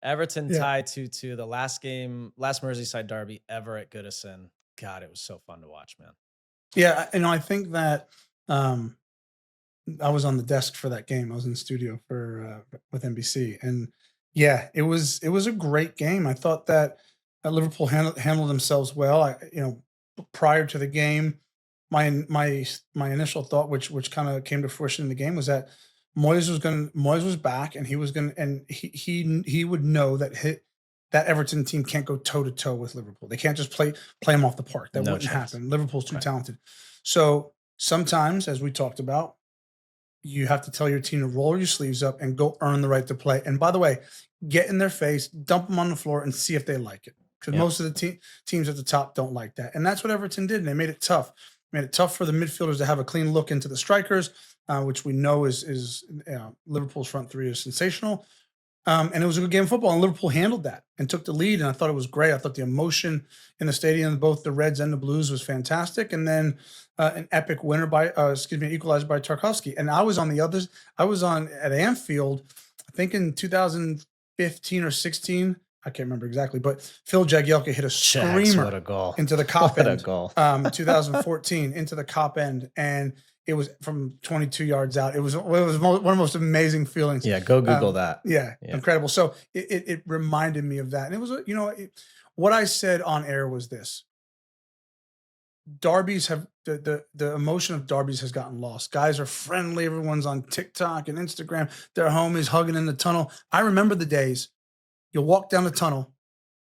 Everton
Yeah,
tied 2-2, the last Merseyside derby ever at Goodison. God, it was so fun to watch, man.
yeah. I think that um, I was on the desk for that game. I was in the studio for with NBC, and yeah, it was a great game. I thought that Liverpool handled themselves well. Prior to the game, my initial thought, which kind of came to fruition in the game, was that Moyes was back, and he was going to and he would know that Everton team can't go toe to toe with Liverpool. They can't just play them off the park. That
No
wouldn't
chance.
happen. Liverpool's too
Right.
talented. So sometimes, as we talked about, you have to tell your team to roll your sleeves up and go earn the right to play. And by the way, get in their face, dump them on the floor, and see if they like it. Because
Yep.
most of the teams at the top don't like that, and that's what Everton did. And they made it tough. Made it tough for the midfielders to have a clean look into the strikers, which we know is Liverpool's front three is sensational. And it was a good game of football, and Liverpool handled that and took the lead. And I thought it was great. I thought the emotion in the stadium, both the Reds and the Blues, was fantastic. And then an epic winner equalizer by Tarkovsky. And I was on the others. I was on at Anfield, I think in 2015 or 16. I can't remember exactly, but Phil Jagielka hit a
Jags, what a
screamer
goal.
into the cop
What a
end,
goal.
2014 into the cop end, and it was from 22 yards out. One of the most amazing feelings.
Yeah, go Google that.
Yeah,
Yeah.
incredible. So it reminded me of that, and it was what I said on air was this: derbies have the emotion of derbies has gotten lost. Guys are friendly. Everyone's on TikTok and Instagram. Their homies hugging in the tunnel. I remember the days you walk down the tunnel,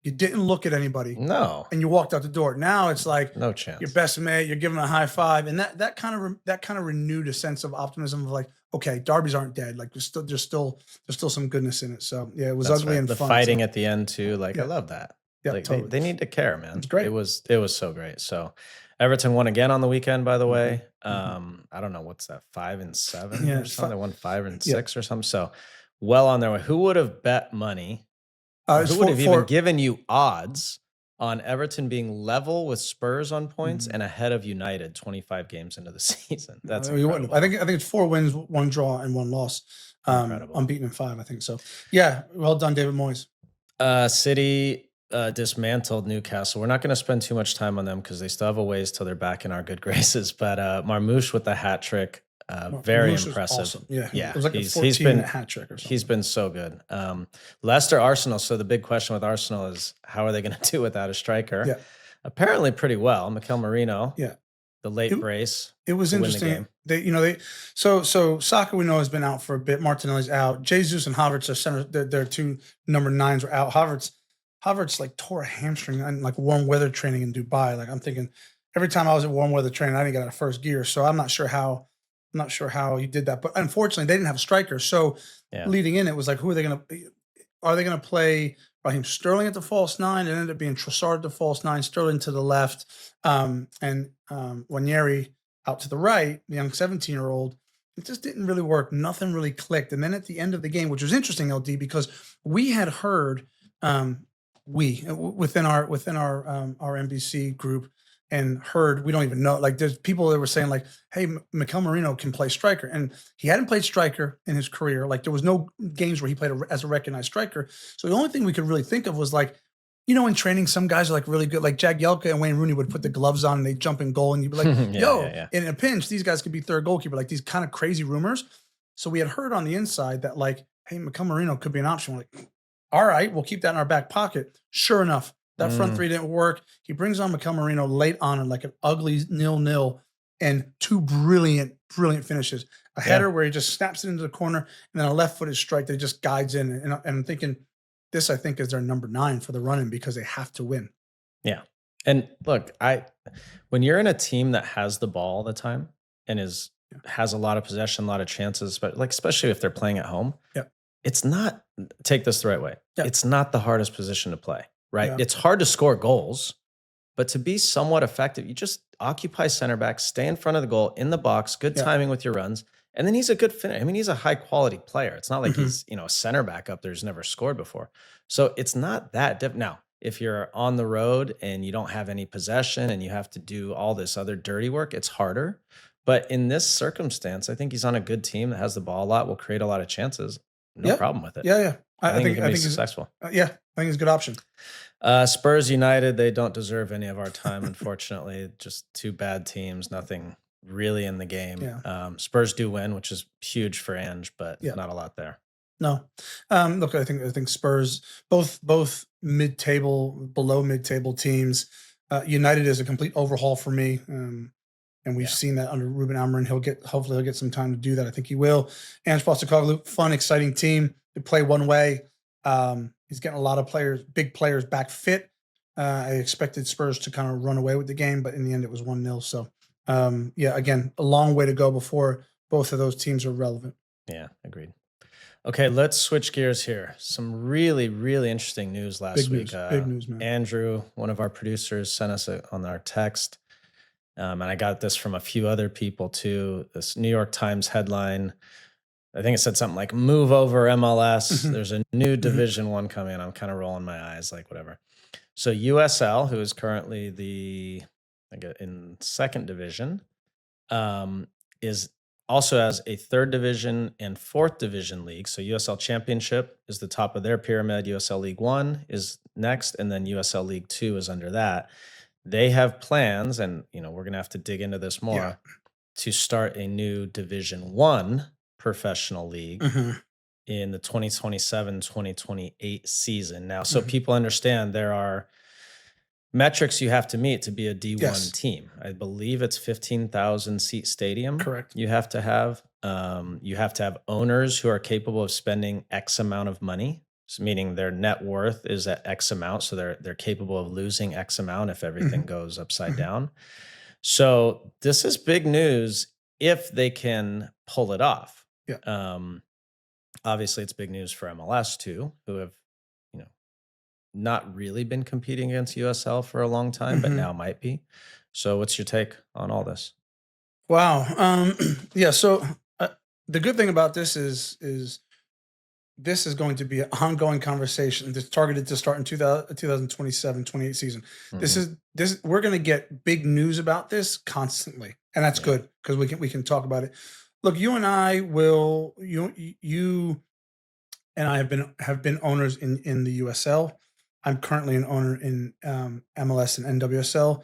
you didn't look at anybody,
No,
and you walked out the door. Now it's like
no
your
chance.
best mate, you're giving a high five, and that kind of renewed a sense of optimism of like, okay, derbies aren't dead. Like there's still some goodness in it. So yeah, it was
That's
ugly
right.
and
The
fun.
fighting at the end too. Like, I
Yeah,
love that.
yeah,
Like
totally.
they need to care, man.
It's great.
It was so great. So Everton won again on the weekend, by the way.
Mhm.
I don't know what's that, 5-7
Yeah,
or something. They won 5 and
yeah.
6 or something. So well on their way. Who would have bet money? Or
It's
who would
for
have even given you odds on Everton being level with Spurs on points and ahead of United 25 games into the season? That's
you wouldn't.
incredible.
I think it's 4 wins, 1 draw, and 1 loss.
Incredible.
Unbeaten in 5, I think so. Yeah, well done, David Moyes.
City dismantled Newcastle. We're not going to spend too much time on them because they still have a ways till they're back in our good graces. But Marmoush with the hat trick.
Well,
Very
Marmoush was
impressive.
awesome. Yeah, it
Yeah,
was like a
he's
14-minute
been
hat trick or
he's
something.
been so good. Leicester Arsenal. So the big question with Arsenal is how are they going to do without a striker?
Yeah,
Apparently pretty well. Mikel Marino,
yeah.
the late
It
brace
it was
to win the
interesting.
game.
So Saka we know has been out for a bit. Martinelli's out. Jesus and Havertz are center. Their two number nines were out. Havertz like tore a hamstring in like warm weather training in Dubai. Like I'm thinking every time I was at warm weather training, I didn't get out of first gear. So I'm not sure how he did that. But unfortunately, they didn't have a striker. So
Yeah.
leading in, it was like, who are they going to? Are they going to play Raheem Sterling at the false nine? It ended up being Trossard at the false nine, Sterling to the left, and Wanyeri out to the right, the young 17-year-old. It just didn't really work. Nothing really clicked. And then at the end of the game, which was interesting, LD, because we had heard within our NBC group and heard we don't even know, like there's people that were saying like, hey, Mikel Marino can play striker, and he hadn't played striker in his career. Like there was no games where he played as a recognized striker. So the only thing we could really think of was like, in training, some guys are like really good. Like Jagielka and Wayne Rooney would put the gloves on and they jump in goal, and you'd be like,
Yeah,
yo,
yeah, yeah.
in a pinch, these guys could be third goalkeeper. Like these kind of crazy rumors. So we had heard on the inside that like, hey, Mikel Marino could be an option. We're like, all right, we'll keep that in our back pocket. Sure enough, that front three didn't work. He brings on Mikel Marino late on in like an ugly 0-0 and two brilliant finishes. A
Yeah.
header where he just snaps it into the corner, and then a left-footed strike that just guides in. And I'm thinking, this I think is their number 9 for the run-in because they have to win.
Yeah. And look, when you're in a team that has the ball all the time and has a lot of possession, a lot of chances, but like especially if they're playing at home,
Yeah.
it's not, take this the right way.
Yeah.
It's not the hardest position to play, right?
Yeah.
It's hard to score goals, but to be somewhat effective, you just occupy center back, stay in front of the goal, in the box, good
Yeah.
timing with your runs. And then he's a good finisher. I mean, he's a high quality player. It's not like
Mhm.
he's, a center back up there who's never scored before. So it's not that different. Now, if you're on the road and you don't have any possession and you have to do all this other dirty work, it's harder. But in this circumstance, I think he's on a good team that has the ball a lot, will create a lot of chances. No
Yeah.
problem with it.
Yeah.
I think he can be
he's
successful.
I think he's a good option.
Spurs United, they don't deserve any of our time, unfortunately. Just two bad teams, nothing really in the game.
Yeah.
Spurs do win, which is huge for Ange, but
Yeah.
not a lot there.
No. Look, I think Spurs, both mid-table, below mid-table teams. United is a complete overhaul for me. And we've
Yeah.
seen that under Ruben Amorim. Hopefully he'll get some time to do that. I think he will. Ange Postecoglou, fun, exciting team. They play one way. He's getting a lot of big players back fit. I expected Spurs to kind of run away with the game, but in the end it was 1-0. So again, a long way to go before both of those teams are relevant.
Yeah, agreed. Okay, let's switch gears here. Some really, really interesting news last week.
Big news, man.
Andrew, one of our producers, sent us on our text. And I got this from a few other people too. This New York Times headline, I think it said something like "Move over MLS."
Mhm.
There's a new Division One coming. I'm kind of rolling my eyes, like whatever. So USL, who is currently in second division, is also has a third division and fourth division league. So USL Championship is the top of their pyramid. USL League One is next, and then USL League Two is under that. They have plans, and we're gonna have to dig into this more,
Yeah.
to start a new Division One professional league
Mhm.
in the 2027-2028 season. Now, so
Mhm.
people understand there are metrics you have to meet to be a D1
Yes.
team. I believe it's 15,000 seat stadium.
Correct.
You have to have. You have to have owners who are capable of spending X amount of money, so meaning their net worth is at X amount, so they're capable of losing X amount if everything
Mhm.
goes upside
Mhm.
down. So this is big news if they can pull it off.
Yeah.
Obviously, it's big news for MLS too, who have not really been competing against USL for a long time, but
Mhm.
now might be. So what's your take on all this?
Wow. Yeah. So the good thing about this is this is going to be an ongoing conversation that's targeted to start in 2027-28 season.
Mhm.
We're going to get big news about this constantly, and that's
Yeah.
good because we can talk about it. Look, you and I will you and I have been owners in the USL. I'm currently an owner in MLS and NWSL.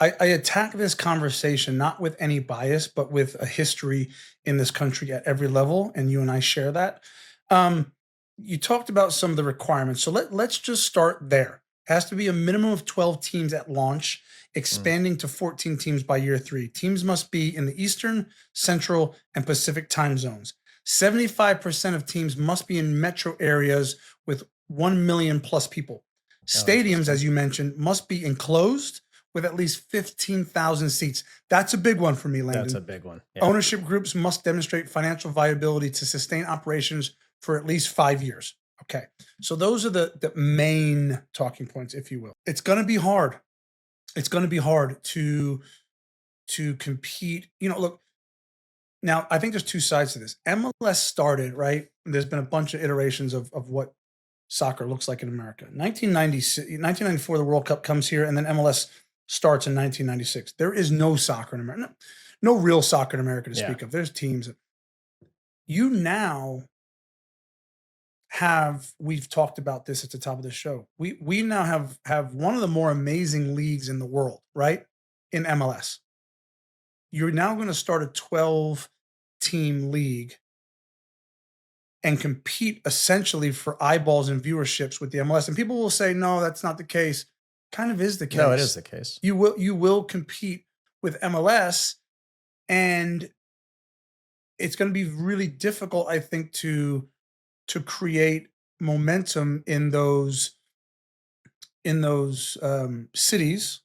I attack this conversation not with any bias, but with a history in this country at every level, and you and I share that. Um, you talked about some of the requirements, so let's just start there. It has to be a minimum of 12 teams at launch,
Mm.
expanding to 14 teams by year 3. Teams must be in the Eastern, Central, and Pacific time zones. 75% of teams must be in metro areas with 1 million plus people.
Oh,
Stadiums,
interesting.
as you mentioned, must be enclosed with at least 15,000 seats. That's a big one for me,
That's a
Landon.
big one. Yeah.
Ownership groups must demonstrate financial viability to sustain operations for at least 5 years. Okay. So those are the main talking points, if you will. It's going to be hard. It's going to be hard to compete. Look, now I think there's two sides to this. MLS started, right? There's been a bunch of iterations of what soccer looks like in America. 1994, the World Cup comes here, and then MLS starts in 1996. There is no soccer in America, no real soccer in America to
Yeah.
speak of. There's teams. You now have, we've talked about this at the top of the show. We now have one of the more amazing leagues in the world, right? In MLS. You're now going to start a 12 team league and compete essentially for eyeballs and viewerships with the MLS. And people will say, no, that's not the case. Kind of is the case.
No, it is the case.
You will compete with MLS, and it's going to be really difficult, I think, to create momentum in those cities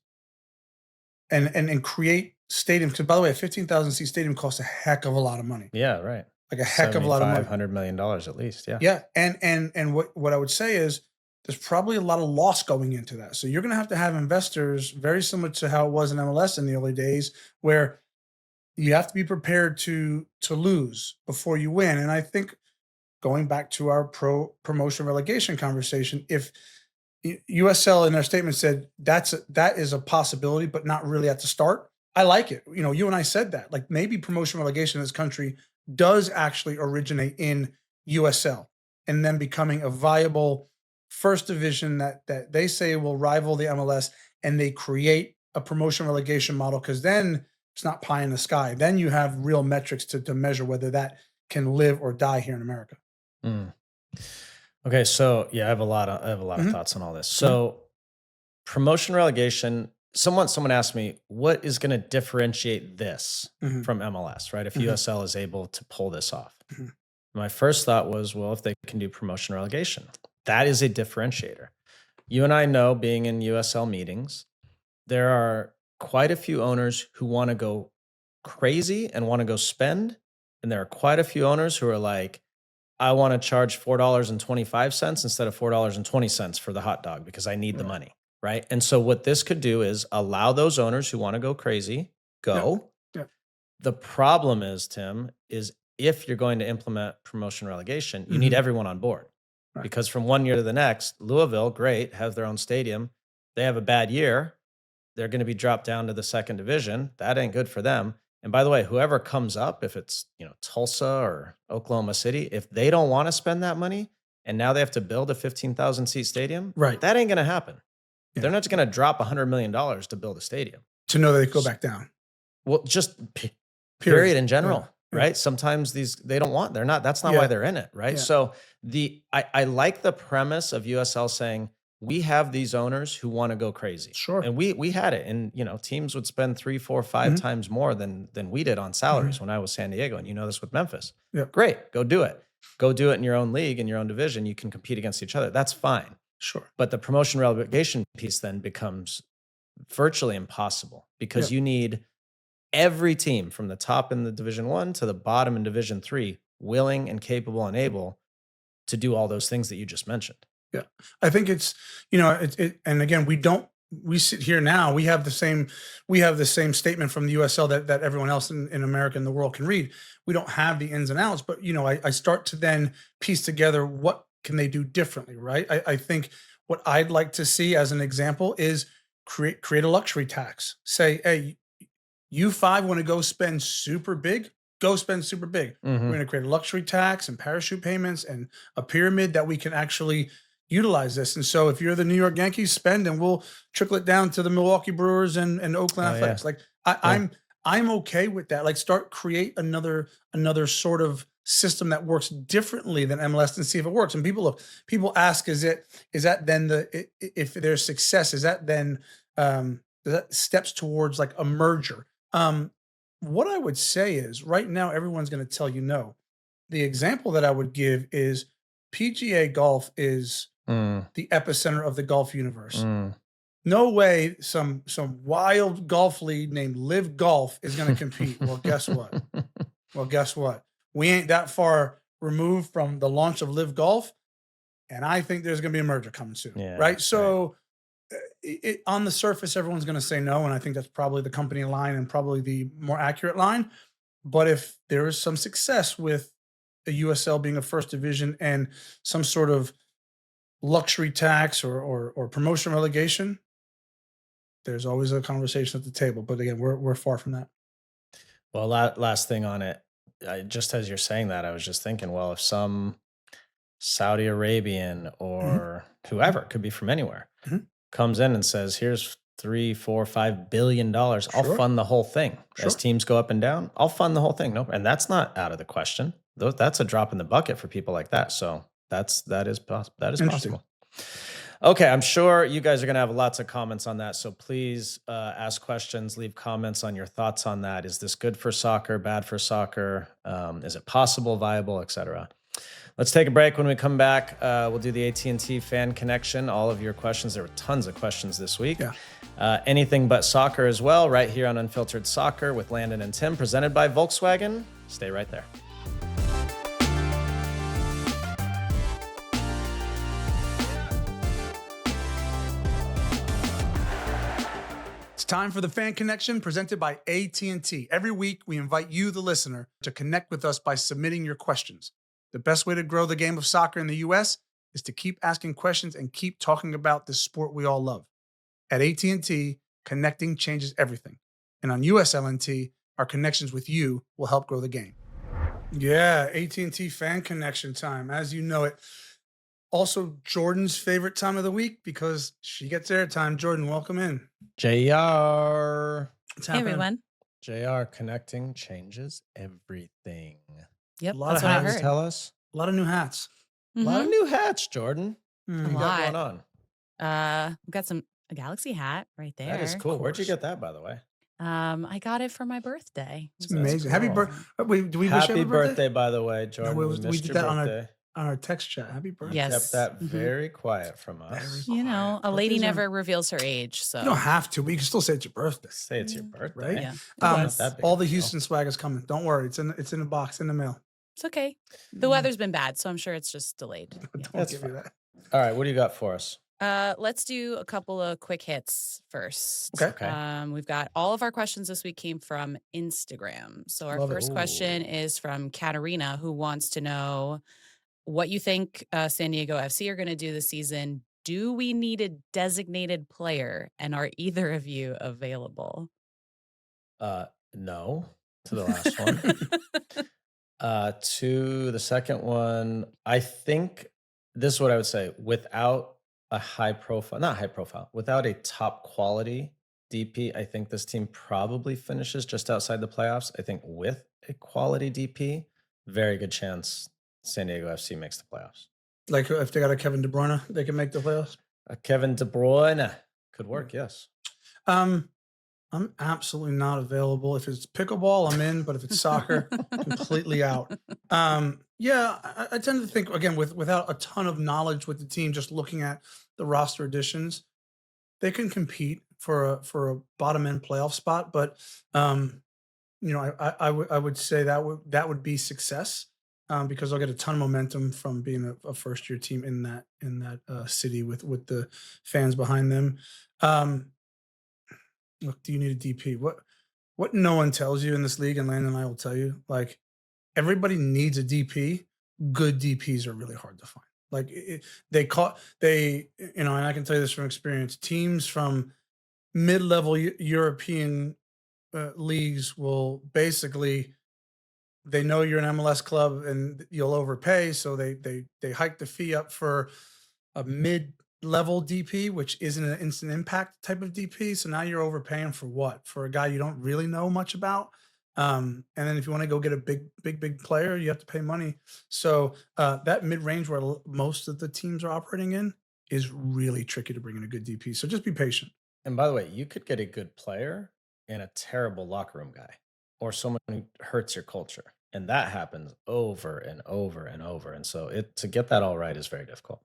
and create stadiums. Because by the way, a 15,000 seat stadium costs a heck of a lot of money.
Yeah, right.
Like a heck of a lot of money.
$75-100 million at least. Yeah.
Yeah, and what I would say is there's probably a lot of loss going into that. So you're going to have investors very similar to how it was in MLS in the early days, where you have to be prepared to lose before you win. And I think going back to our promotion relegation conversation, if USL in their statement said that is a possibility, but not really at the start. I like it. You and I said that. Like maybe promotion relegation in this country does actually originate in USL and then becoming a viable first division that they say will rival the MLS, and they create a promotion relegation model, because then it's not pie in the sky. Then you have real metrics to measure whether that can live or die here in America.
Mm. Okay, so yeah, I have a lot of
Mhm.
thoughts on all this. So promotion relegation. Someone asked me, what is going to differentiate this
Mhm.
from MLS, right? If
Mhm.
USL is able to pull this off.
Mhm.
My first thought was, well, if they can do promotion relegation, that is a differentiator. You and I know, being in USL meetings, there are quite a few owners who want to go crazy and want to go spend. And there are quite a few owners who are like, I want to charge $4.25 instead of $4.20 for the hot dog because I need the
Right.
money. Right. And so what this could do is allow those owners who want to go crazy, go.
Yeah.
The problem is, Tim, is if you're going to implement promotion relegation, you need
Mhm.
everyone on board.
Right.
Because from one year to the next, Louisville, great, has their own stadium. They have a bad year. They're going to be dropped down to the second division. That ain't good for them. And by the way, whoever comes up, if it's Tulsa or Oklahoma City, if they don't want to spend that money and now they have to build a 15,000 seat stadium,
Right.
that ain't going to happen.
Yeah.
They're not just going to drop $100 million to build a stadium.
To know that they go back down.
Well, just period in general,
Yeah.
right? Sometimes they don't want, that's not
Yeah.
why they're in it, right?
Yeah.
So I like the premise of USL saying, we have these owners who want to go crazy.
Sure.
And we had it. And teams would spend 3, 4, 5
Mhm.
times more than we did on salaries when I was San Diego. And this with Memphis.
Yeah.
Great. Go do it. Go do it in your own league, in your own division. You can compete against each other. That's fine.
Sure.
But the promotion relegation piece then becomes virtually impossible, because you need every team from the top in the Division 1 to the bottom in Division 3 willing and capable and able to do all those things that you just mentioned.
Yeah. I think it's, and again, we sit here now, we have the same statement from the USL that everyone else in America and the world can read. We don't have the ins and outs, but I start to then piece together what can they do differently, right? I think what I'd like to see as an example is create a luxury tax. Say, hey, you five want to go spend super big, go spend super big. We're going to create a luxury tax and parachute payments and a pyramid that we can actually utilize this. And so if you're the New York Yankees, spend, and we'll trickle it down to the Milwaukee Brewers and Oakland
Oh, yeah.
Athletics. Like
Cool.
I'm okay with that. Like create another sort of system that works differently than MLS and see if it works. And people ask, is that then if there's success, is that then that steps towards like a merger? What I would say is right now everyone's going to tell you no. The example that I would give is PGA golf is
Mm,
the epicenter of the golf universe.
mm.
No way some wild golf league named Live Golf is going to compete. Well, guess what? Well, guess what? We ain't that far removed from the launch of Live Golf, and I think there's going to be a merger coming soon,
Yeah,
right? So, on the surface, everyone's going to say no, and I think that's probably the company line and probably the more accurate line. But if there is some success with a USL being a first division and some sort of luxury tax or promotion relegation, there's always a conversation at the table. But again, we're far from that.
Well, last thing on it, just as you're saying that, I was just thinking, well, if some Saudi Arabian
Mhm,
or whoever, could be from anywhere,
mhm.
comes in and says, "Here's 3, 4, 5 billion dollars. I'll
Sure,
fund the whole thing. As
sure.
teams go up and down, I'll fund the whole thing." No, and that's not out of the question. That's a drop in the bucket for people like that. So that is
Interesting.
possible. Okay, I'm sure you guys are going to have lots of comments on that. So please ask questions, leave comments on your thoughts on that. Is this good for soccer, bad for soccer? Is it possible, viable, etc.? Let's take a break. When we come back, we'll do the AT&T Fan Connection. All of your questions. There were tons of questions this week.
Yeah.
Anything but soccer as well, right here on Unfiltered Soccer with Landon and Tim, presented by Volkswagen. Stay right there.
It's time for the Fan Connection presented by AT&T. Every week, we invite you, the listener, to connect with us by submitting your questions. The best way to grow the game of soccer in the U.S. is to keep asking questions and keep talking about this sport we all love. At AT&T, connecting changes everything. And on USLNT, our connections with you will help grow the game. Yeah, AT&T Fan Connection time, as you know it. Also, Jordan's favorite time of the week because she gets airtime. Jordan, welcome in.
JR.
What's
Hey,
happening?
everyone.
JR, connecting changes everything.
Yep,
A lot
that's
of
what I
hats.
Please
heard.
tell us.
A lot of new hats.
A lot of
Mhm.
new hats, Jordan.
Mm.
What you got
lot.
going on?
We've got a Galaxy hat right there.
That is cool. Where'd you
course.
get that, by the way?
I got it for my birthday.
It's
It was
amazing.
really
Happy
cool.
birthday. Wait, do we wish
Happy birthday, by the way, Jordan.
we
we missed
did
your
that
birthday.
on our text chat. Happy birthday.
You
Yes.
kept that
Mhm.
very quiet from us.
Very
You know, a lady
Birthdays are-
never reveals her age, so
You don't have to, but you can still say it's your birthday.
Say it's your
Mm,
birthday.
right?
yeah, it
Not
was.
that big
All
of a
the
deal.
Houston swag is coming. Don't worry. It's in the box in the mail.
It's okay. The weather's been bad, so I'm sure it's just delayed. Yeah.
Don't
That's
give me
fine.
that.
All right, what do you got for us?
Let's do a couple of quick hits first.
Okay.
We've got all of our questions this week came from Instagram. So our
Love it.
first question is from Katarina, who wants to know what you think San Diego FC are going to do this season. Do we need a designated player? And are either of you available?
No to the last one. To the second one, I think this is what I would say. Without a not high profile, without a top quality DP, I think this team probably finishes just outside the playoffs. I think with a quality DP, very good chance San Diego FC makes the playoffs.
Like if they got a Kevin De Bruyne, they can make the playoffs.
Kevin De Bruyne could work, yes.
I'm absolutely not available. If it's pickleball, I'm in, but if it's soccer, completely out. Yeah, I tend to think again without a ton of knowledge with the team, just looking at the roster additions, they can compete for a bottom end playoff spot. But I would say that would be success because they'll get a ton of momentum from being a first year team in that city with the fans behind them. Look, do you need a DP? What no one tells you in this league, and Landon and I will tell you, like everybody needs a DP. Good DPs are really hard to find. Like and I can tell you this from experience. Teams from mid-level European leagues will basically they know you're an MLS club and you'll overpay, so they hike the fee up for a mid-level DP, which isn't an instant impact type of DP. So now you're overpaying for what? For a guy you don't really know much about. And then if you want to go get a big player, you have to pay money. So that mid-range where most of the teams are operating in is really tricky to bring in a good DP. So just be patient.
And by the way, you could get a good player and a terrible locker room guy or someone who hurts your culture. And that happens over and over and over. And so it to get that all right is very difficult.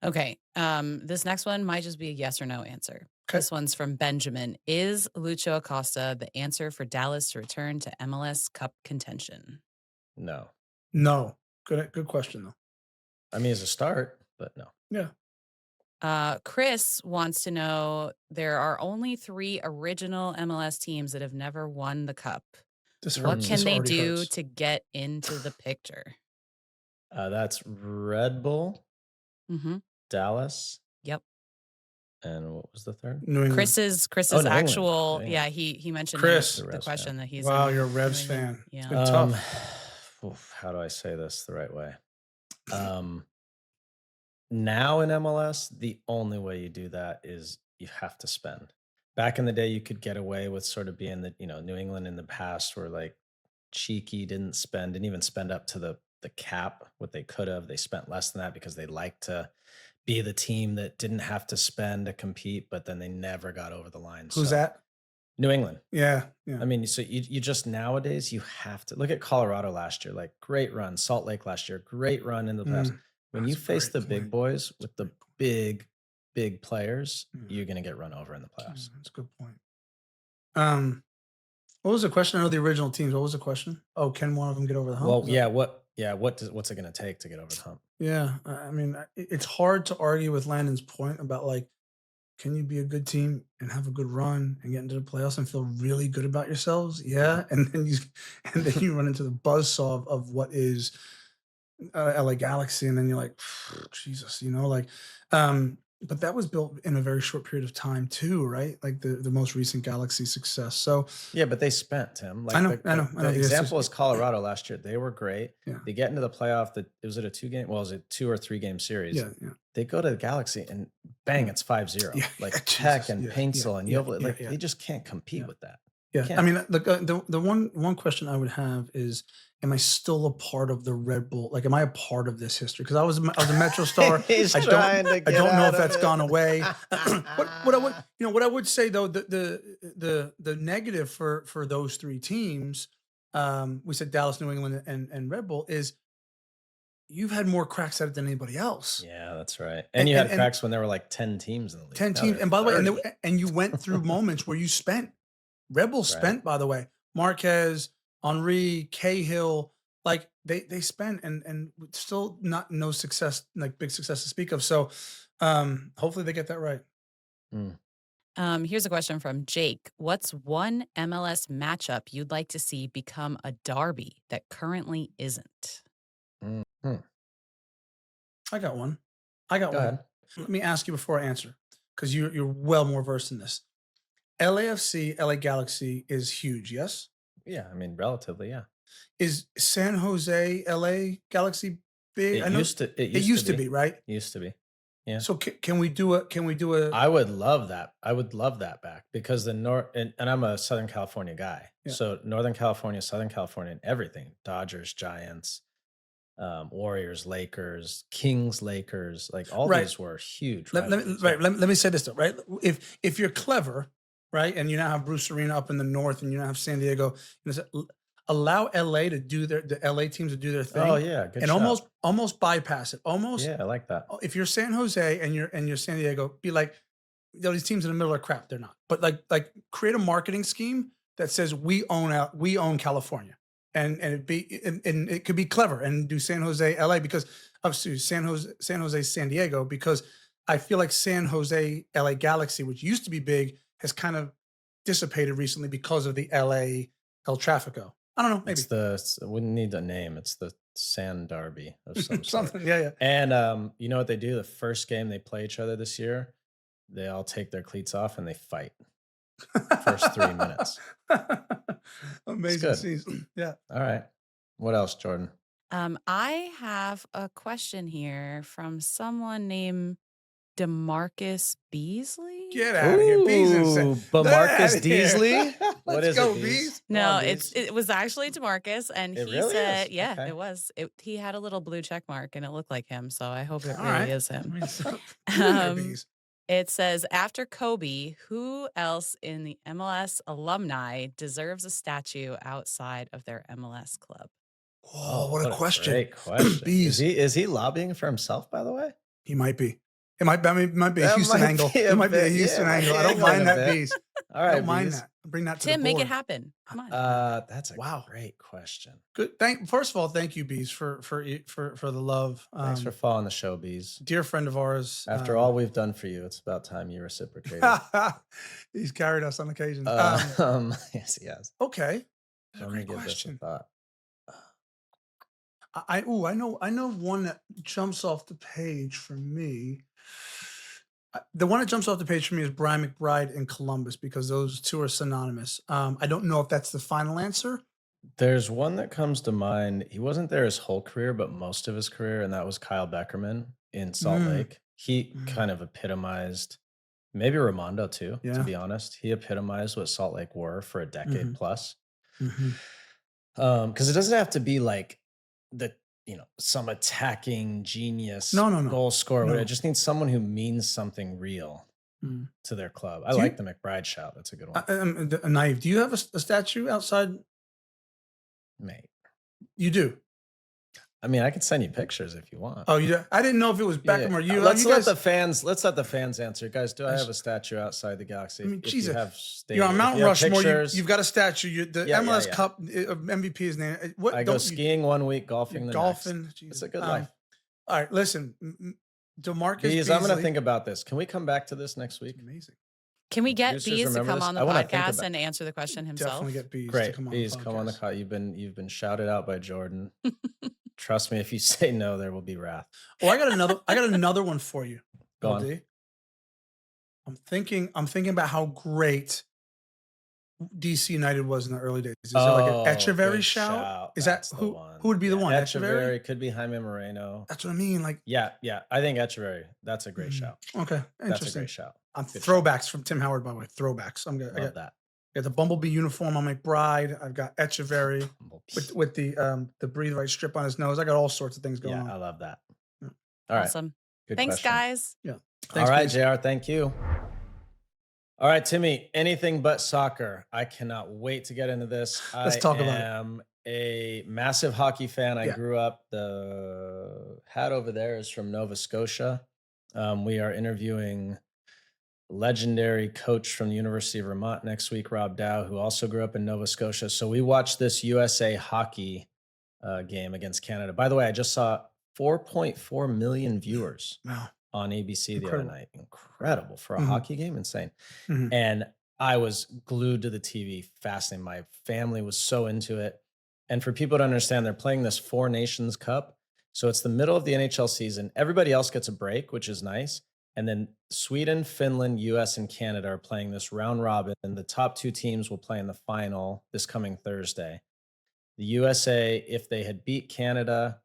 Okay. This next one might just be a yes or no answer.
Okay.
This one's from Benjamin. Is Lucho Acosta the answer for Dallas to return to MLS Cup contention?
No.
No. Good question though.
I mean, as a start, but no.
Yeah.
Chris wants to know there are only 3 original MLS teams that have never won the cup.
This
What
hurts.
can
This
they
already
do
hurts.
to get into the picture?
That's Red Bull,
Hmm.
Dallas,
Yep.
and what was the third?
New England.
Chris's
Oh, New England.
actual
New
yeah,
England.
he mentioned
Chris.
in
The
the
Revs
question
fan.
that he's
Wow,
in
you're a
New
Revs
England.
fan. It's
Yeah.
been tough.
How do I say this the right way? Um, Now in MLS, the only way you do that is you have to spend. Back in the day, you could get away with sort of being the, New England in the past were like cheeky, didn't even spend up to the cap, what they could have. They spent less than that because they like to be the team that didn't have to spend to compete, but then they never got over the line.
Who's
So
that?
New England.
Yeah. Yeah.
I mean, so you just nowadays you have to look at Colorado last year, like great run. Salt Lake last year, great run in the playoffs. When you
That's a
face
great
the big
point.
boys with the big players,
Yeah.
you're gonna get run over in the
Yeah,
playoffs.
that's a good point. Um, what was the question? I know the original teams. What was the question? Oh, can one of them get over the hump?
Well,
Is that-
what's it gonna take to get over the hump?
Yeah. I mean, it's hard to argue with Landon's point about like, can you be a good team and have a good run and get into the playoffs and feel really good about yourselves? Yeah, and then you run into the buzzsaw of what is LA Galaxy, and then you're like, Jesus, like, but that was built in a very short period of time too, right? Like the most recent Galaxy success. So
Yeah, but they spent, Tim.
I
Like
know, I know, I
the
know.
example is Colorado last year. They were great.
Yeah,
They get into the playoff. That was it a 2 game? Well, was it 2 or 3 game series?
yeah, yeah,
They go to the Galaxy and bang,
yeah,
it's 5-0.
yeah.
Like Tech
Jesus,
and
yeah, yeah,
Paintsel and
yeah,
Yovel,
yeah,
like
yeah,
they just can't compete
yeah.
with that.
Yeah, I
Can't.
mean, the one question I would have is, am I still a part of the Red Bull? Like, am I a part of this history? Because I was a Metro Star.
He's
I
trying
don't
to
I
get
don't know
out
if
of
that's gone
it.
away. What I would say though, the negative for those 3 teams, we said Dallas, New England, and Red Bull is you've had more cracks at it than anybody else.
Yeah, that's right.
And
And you
and,
had
and
cracks when there were like 10 teams in the league.
10
Now
teams,
there are
and by the way,
30.
and you went through moments where you spent. Rebels
Right.
spent, by the way. Marquez, Henri, Cahill, like they spent and still not no success, like big success to speak of. So hopefully they get that right.
Mm.
Here's a question from Jake. What's one MLS matchup you'd like to see become a derby that currently isn't?
Mhm.
I got one. I got
Go
one.
ahead.
Let me ask you before I answer, because you're well more versed in this. LAFC, LA Galaxy is huge, yes?
Yeah, I mean, relatively, yeah.
Is San Jose, LA Galaxy big? I know
It
it
used to
used to
be.
be, right?
Used to be. Yeah.
So can we do a
I would love that. I would love that back because the North and I'm a Southern California guy.
Yeah.
So Northern California, Southern California, and everything. Dodgers, Giants, Warriors, Lakers, Kings, Lakers, like all
Right.
these were huge.
Let me
rivalries.
right, let me say this though, right? If you're clever, right, and you now have Bruce Arena up in the north, and you now have San Diego, allow LA to do the LA teams to do their thing,
Oh yeah, good
and
shot.
almost bypass it. Almost,
Yeah, I like that.
if you're San Jose and you're San Diego, be like, these teams in the middle are crap. They're not. But like create a marketing scheme that says we own California, and it could be clever and do San Jose, LA, because obviously San Jose, San Diego, because I feel like San Jose, LA Galaxy, which used to be big, has kind of dissipated recently because of the LA El Trafico. I don't know, maybe
Wouldn't need a name. It's the Sand Derby of some sort.
something. Yeah,
And you know what they do? The first game they play each other this year, they all take their cleats off and they fight. First 3 minutes.
Amazing
good.
scenes. Yeah.
All right. What else, Jordan?
I have a question here from someone named DeMarcus Beasley?
Get out of here. Bees insane.
Ooh, but
Get
Marcus
outta here.
Deasley? What
Let's
is
go,
it,
Bees.
Bees?
Come
No,
on, Bees.
it was actually DeMarcus, and
It
he
really
said,
is?
yeah,
Okay.
it was. He had a little blue check mark, and it looked like him. So I hope it
All
really
right.
is
I
him.
mean, so, you and your
Um,
Bees.
it says after Kobe, who else in the MLS alumni deserves a statue outside of their MLS club?
Oh,
Oh,
what a
what a
question.
great question.
Bees.
Is he lobbying for himself, by the way?
He might be. I mean, it might be a
That
Houston
might
angle.
be
It
a
might be a
bit, yeah,
Houston
it might
angle.
be
I don't
angling
mind
a
that,
bit.
Bees.
All
I
right,
don't mind
Bees.
that. Bring that to
Tim,
the
make
board.
it happen. Come on.
That's a
Wow.
great question.
Good. First of all, thank you, Bees, for the love.
Thanks for following the show, Bees.
Dear friend of ours.
After all we've done for you, it's about time you reciprocated.
He's carried us on occasion.
Yes, he has.
Okay. That's a
Let me
great
give this a
question.
thought.
I know one that jumps off the page for me. The one that jumps off the page for me is Brian McBride in Columbus because those two are synonymous. I don't know if that's the final answer.
There's one that comes to mind. He wasn't there his whole career, but most of his career, and that was Kyle Beckerman in Salt
Mm,
Lake. He
mm,
kind of epitomized, maybe Ramondo too, to
yeah.
be honest. He epitomized what Salt Lake were for a decade
Mhm,
plus.
mhm.
Because it doesn't have to be like the some attacking genius
No.
goal scorer. But it
No.
just needs someone who means something real
Mm.
to their club. I
Do
like
you,
the McBride shout. That's a good one,
Naive? Do you have a statue outside?
mate.
You do.
I mean, I could send you pictures if you want.
Oh, you do? I didn't know if it was
Yeah,
Beckham or you.
let's
You
let
guys.
the fans. Let's let the fans answer, guys. Do I
I
have
s-
a statue outside the Galaxy?
I mean,
If you
Jesus.
have
You're on
if
Mount
you have
Rushmore.
pictures,
You've got a statue. The
yeah,
MLS
yeah.
Cup of MVP is named. What
I go
don't you?
skiing one week,
You're
golfing the next.
golfing.
It's
Jesus.
a good life.
All right, listen. DeMarcus
Bees, I'm gonna
Beasley.
think about this. Can we come back to this next week?
Amazing.
Can we get
Producers,
Bees to
remember
come
this?
on the
I wanna think
podcast
about.
and answer the question himself?
Definitely get Bees to
Great,
come on
Bees,
the
come on the
podcast.
call. You've been shouted out by Jordan. Trust me, if you say no, there will be wrath.
Oh, I got another one for you.
Go on.
LD. I'm thinking about how great DC United was in the early days. Is there like an Echeverry
good
shout? Is
That's
that
the
who?
one.
Who would be the
Yeah,
one? Echeverry?
Could be Jaime Moreno.
That's what I mean. Like,
Yeah. I think Echeverry. That's a great shout.
okay,
That's a
interesting.
great shout. Good
Throwbacks from Tim Howard, by the way. Throwbacks. I
Love that.
got the Bumblebee uniform on McBride. I've got Echeverry with the breathe right strip on his nose. I got all sorts of things going
Yeah,
on.
I love that.
Yeah.
All right.
Awesome.
Good
Thanks,
question.
guys.
Yeah.
All
Thanks,
right,
Bees.
JR. Thank you. All right, Timmy, anything but soccer. I cannot wait to get into this.
Let's talk about it.
I am a massive hockey fan. I
Yeah.
grew up, the hat over there is from Nova Scotia. We are interviewing legendary coach from the University of Vermont next week, Rob Dow, who also grew up in Nova Scotia. So we watched this USA hockey game against Canada. By the way, I just saw 4.4 million viewers
Wow.
on ABC the
Incredible.
other night. Incredible for a
Mhm.
hockey game. Insane.
Mhm.
And I was glued to the TV, fascinated. My family was so into it. And for people to understand, they're playing this Four Nations Cup. So it's the middle of the NHL season. Everybody else gets a break, which is nice. And then Sweden, Finland, US, and Canada are playing this round robin. And the top two teams will play in the final this coming Thursday. The USA, if they had beat Canada,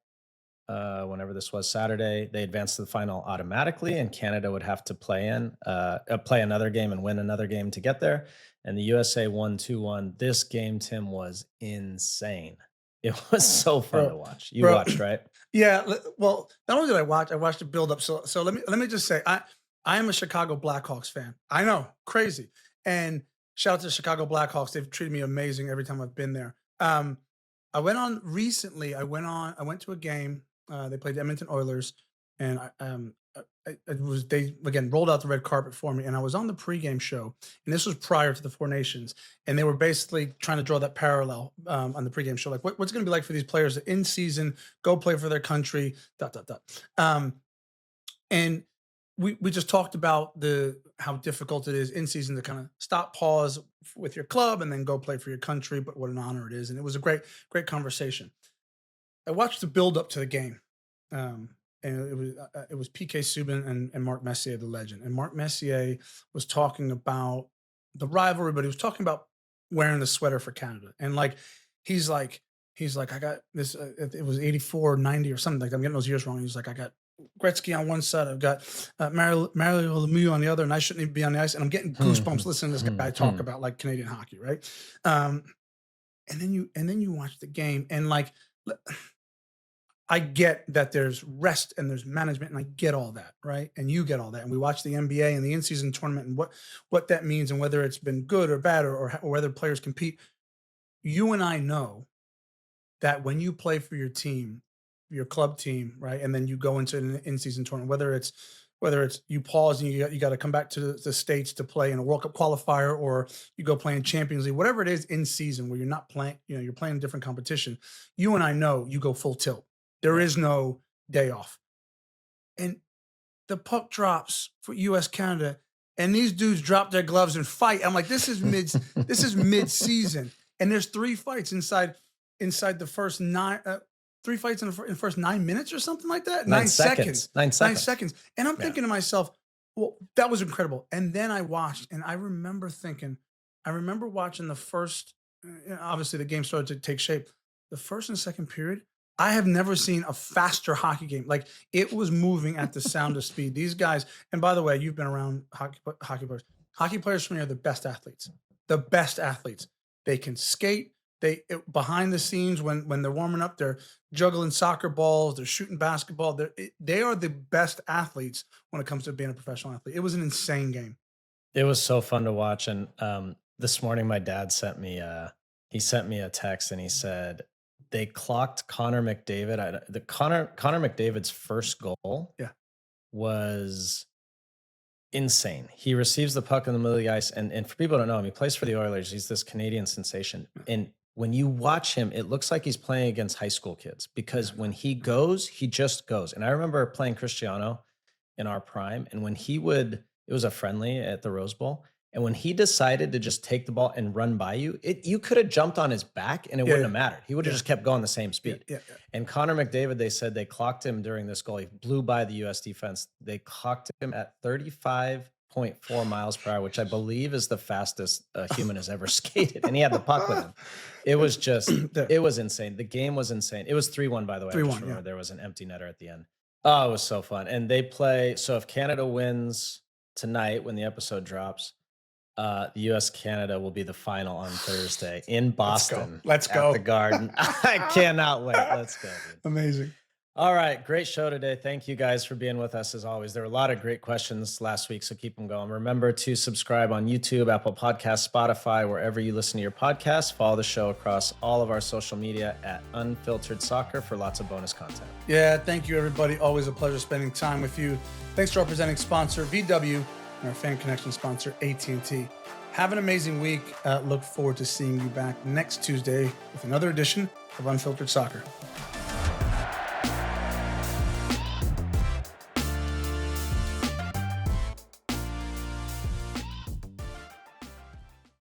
whenever this was Saturday, they advanced to the final automatically, and Canada would have to play another game and win another game to get there. And the USA won 2-1. This game, Tim, was insane. It was so fun to watch. You watched, right?
Yeah. Well, not only did I watched the build up. So let me just say, I am a Chicago Blackhawks fan. I know, crazy. And shout out to the Chicago Blackhawks. They've treated me amazing every time I've been there. I went on recently. I went to a game. They played the Edmonton Oilers, and they again rolled out the red carpet for me. And I was on the pregame show, and this was prior to the Four Nations, and they were basically trying to draw that parallel on the pregame show, like what's going to be like for these players that in season go play for their country. ... And we just talked about how difficult it is in season to kind of stop, pause with your club, and then go play for your country. But what an honor it is, and it was a great conversation. I watched the build up to the game, and it was PK Subban and Mark Messier, the legend. And Mark Messier was talking about the rivalry, but he was talking about wearing the sweater for Canada. And he's like, I got this. It was 84, 90 or something like that. I'm getting those years wrong. He's like, I got Gretzky on one side. I've got Mario Lemieux on the other, and I shouldn't even be on the ice. And I'm getting goosebumps listening to this guy talk about like Canadian hockey, right? Um, and then you watch the game, and like I get that there's rest and there's management, and I get all that, right? And you get all that. And we watch the NBA and the in-season tournament and what that means, and whether it's been good or bad, or whether players compete. You and I know that when you play for your team, your club team, right, and then you go into an in-season tournament, whether it's you pause and you got to come back to the states to play in a World Cup qualifier, or you go play in Champions League, whatever it is in season where you're not playing, you're playing a different competition. You and I know you go full tilt. There is no day off, and the puck drops for US Canada, and these dudes drop their gloves and fight. I'm like, this is mid season, and there's three fights inside the first nine. Three fights in the first 9 minutes or something like that.
9 seconds.
9 seconds. And I'm thinking to myself, well, that was incredible. And then I watched, and I remember watching the first, obviously the game started to take shape. The first and second period, I have never seen a faster hockey game. Like, it was moving at the sound of speed. These guys, and by the way, you've been around hockey players. Hockey players for me are the best athletes. The best athletes. They can skate. Behind the scenes when they're warming up, they're juggling soccer balls, they're shooting basketball. They are the best athletes when it comes to being a professional athlete. It was an insane game.
It was so fun to watch. And this morning, my dad sent me a text, and he said they clocked Connor McDavid. Connor McDavid's first goal was insane. He receives the puck in the middle of the ice, and for people who don't know him, he plays for the Oilers. He's this Canadian sensation. And when you watch him, it looks like he's playing against high school kids, because when he goes, he just goes. And I remember playing Cristiano in our prime, and when it was a friendly at the Rose Bowl, and when he decided to just take the ball and run by you, you could have jumped on his back and it wouldn't have mattered. He would have just kept going the same speed. And Connor McDavid, they said they clocked him during this goal. He blew by the US defense. They clocked him at 35.4 miles per hour, which I believe is the fastest a human has ever skated. And he had the puck with him. It was just, it was insane. The game was insane. It was 3-1, by the way.
3-1,
there was an empty netter at the end. Oh, it was so fun. And they play, so if Canada wins tonight when the episode drops, the US Canada will be the final on Thursday in Boston.
Let's go.
At the Garden. I cannot wait. Let's go, dude.
Amazing.
All right. Great show today. Thank you guys for being with us as always. There were a lot of great questions last week, so keep them going. Remember to subscribe on YouTube, Apple Podcasts, Spotify, wherever you listen to your podcasts. Follow the show across all of our social media at Unfiltered Soccer for lots of bonus content.
Yeah. Thank you, everybody. Always a pleasure spending time with you. Thanks to our presenting sponsor, VW, and our Fan Connection sponsor, AT&T. Have an amazing week. Look forward to seeing you back next Tuesday with another edition of Unfiltered Soccer.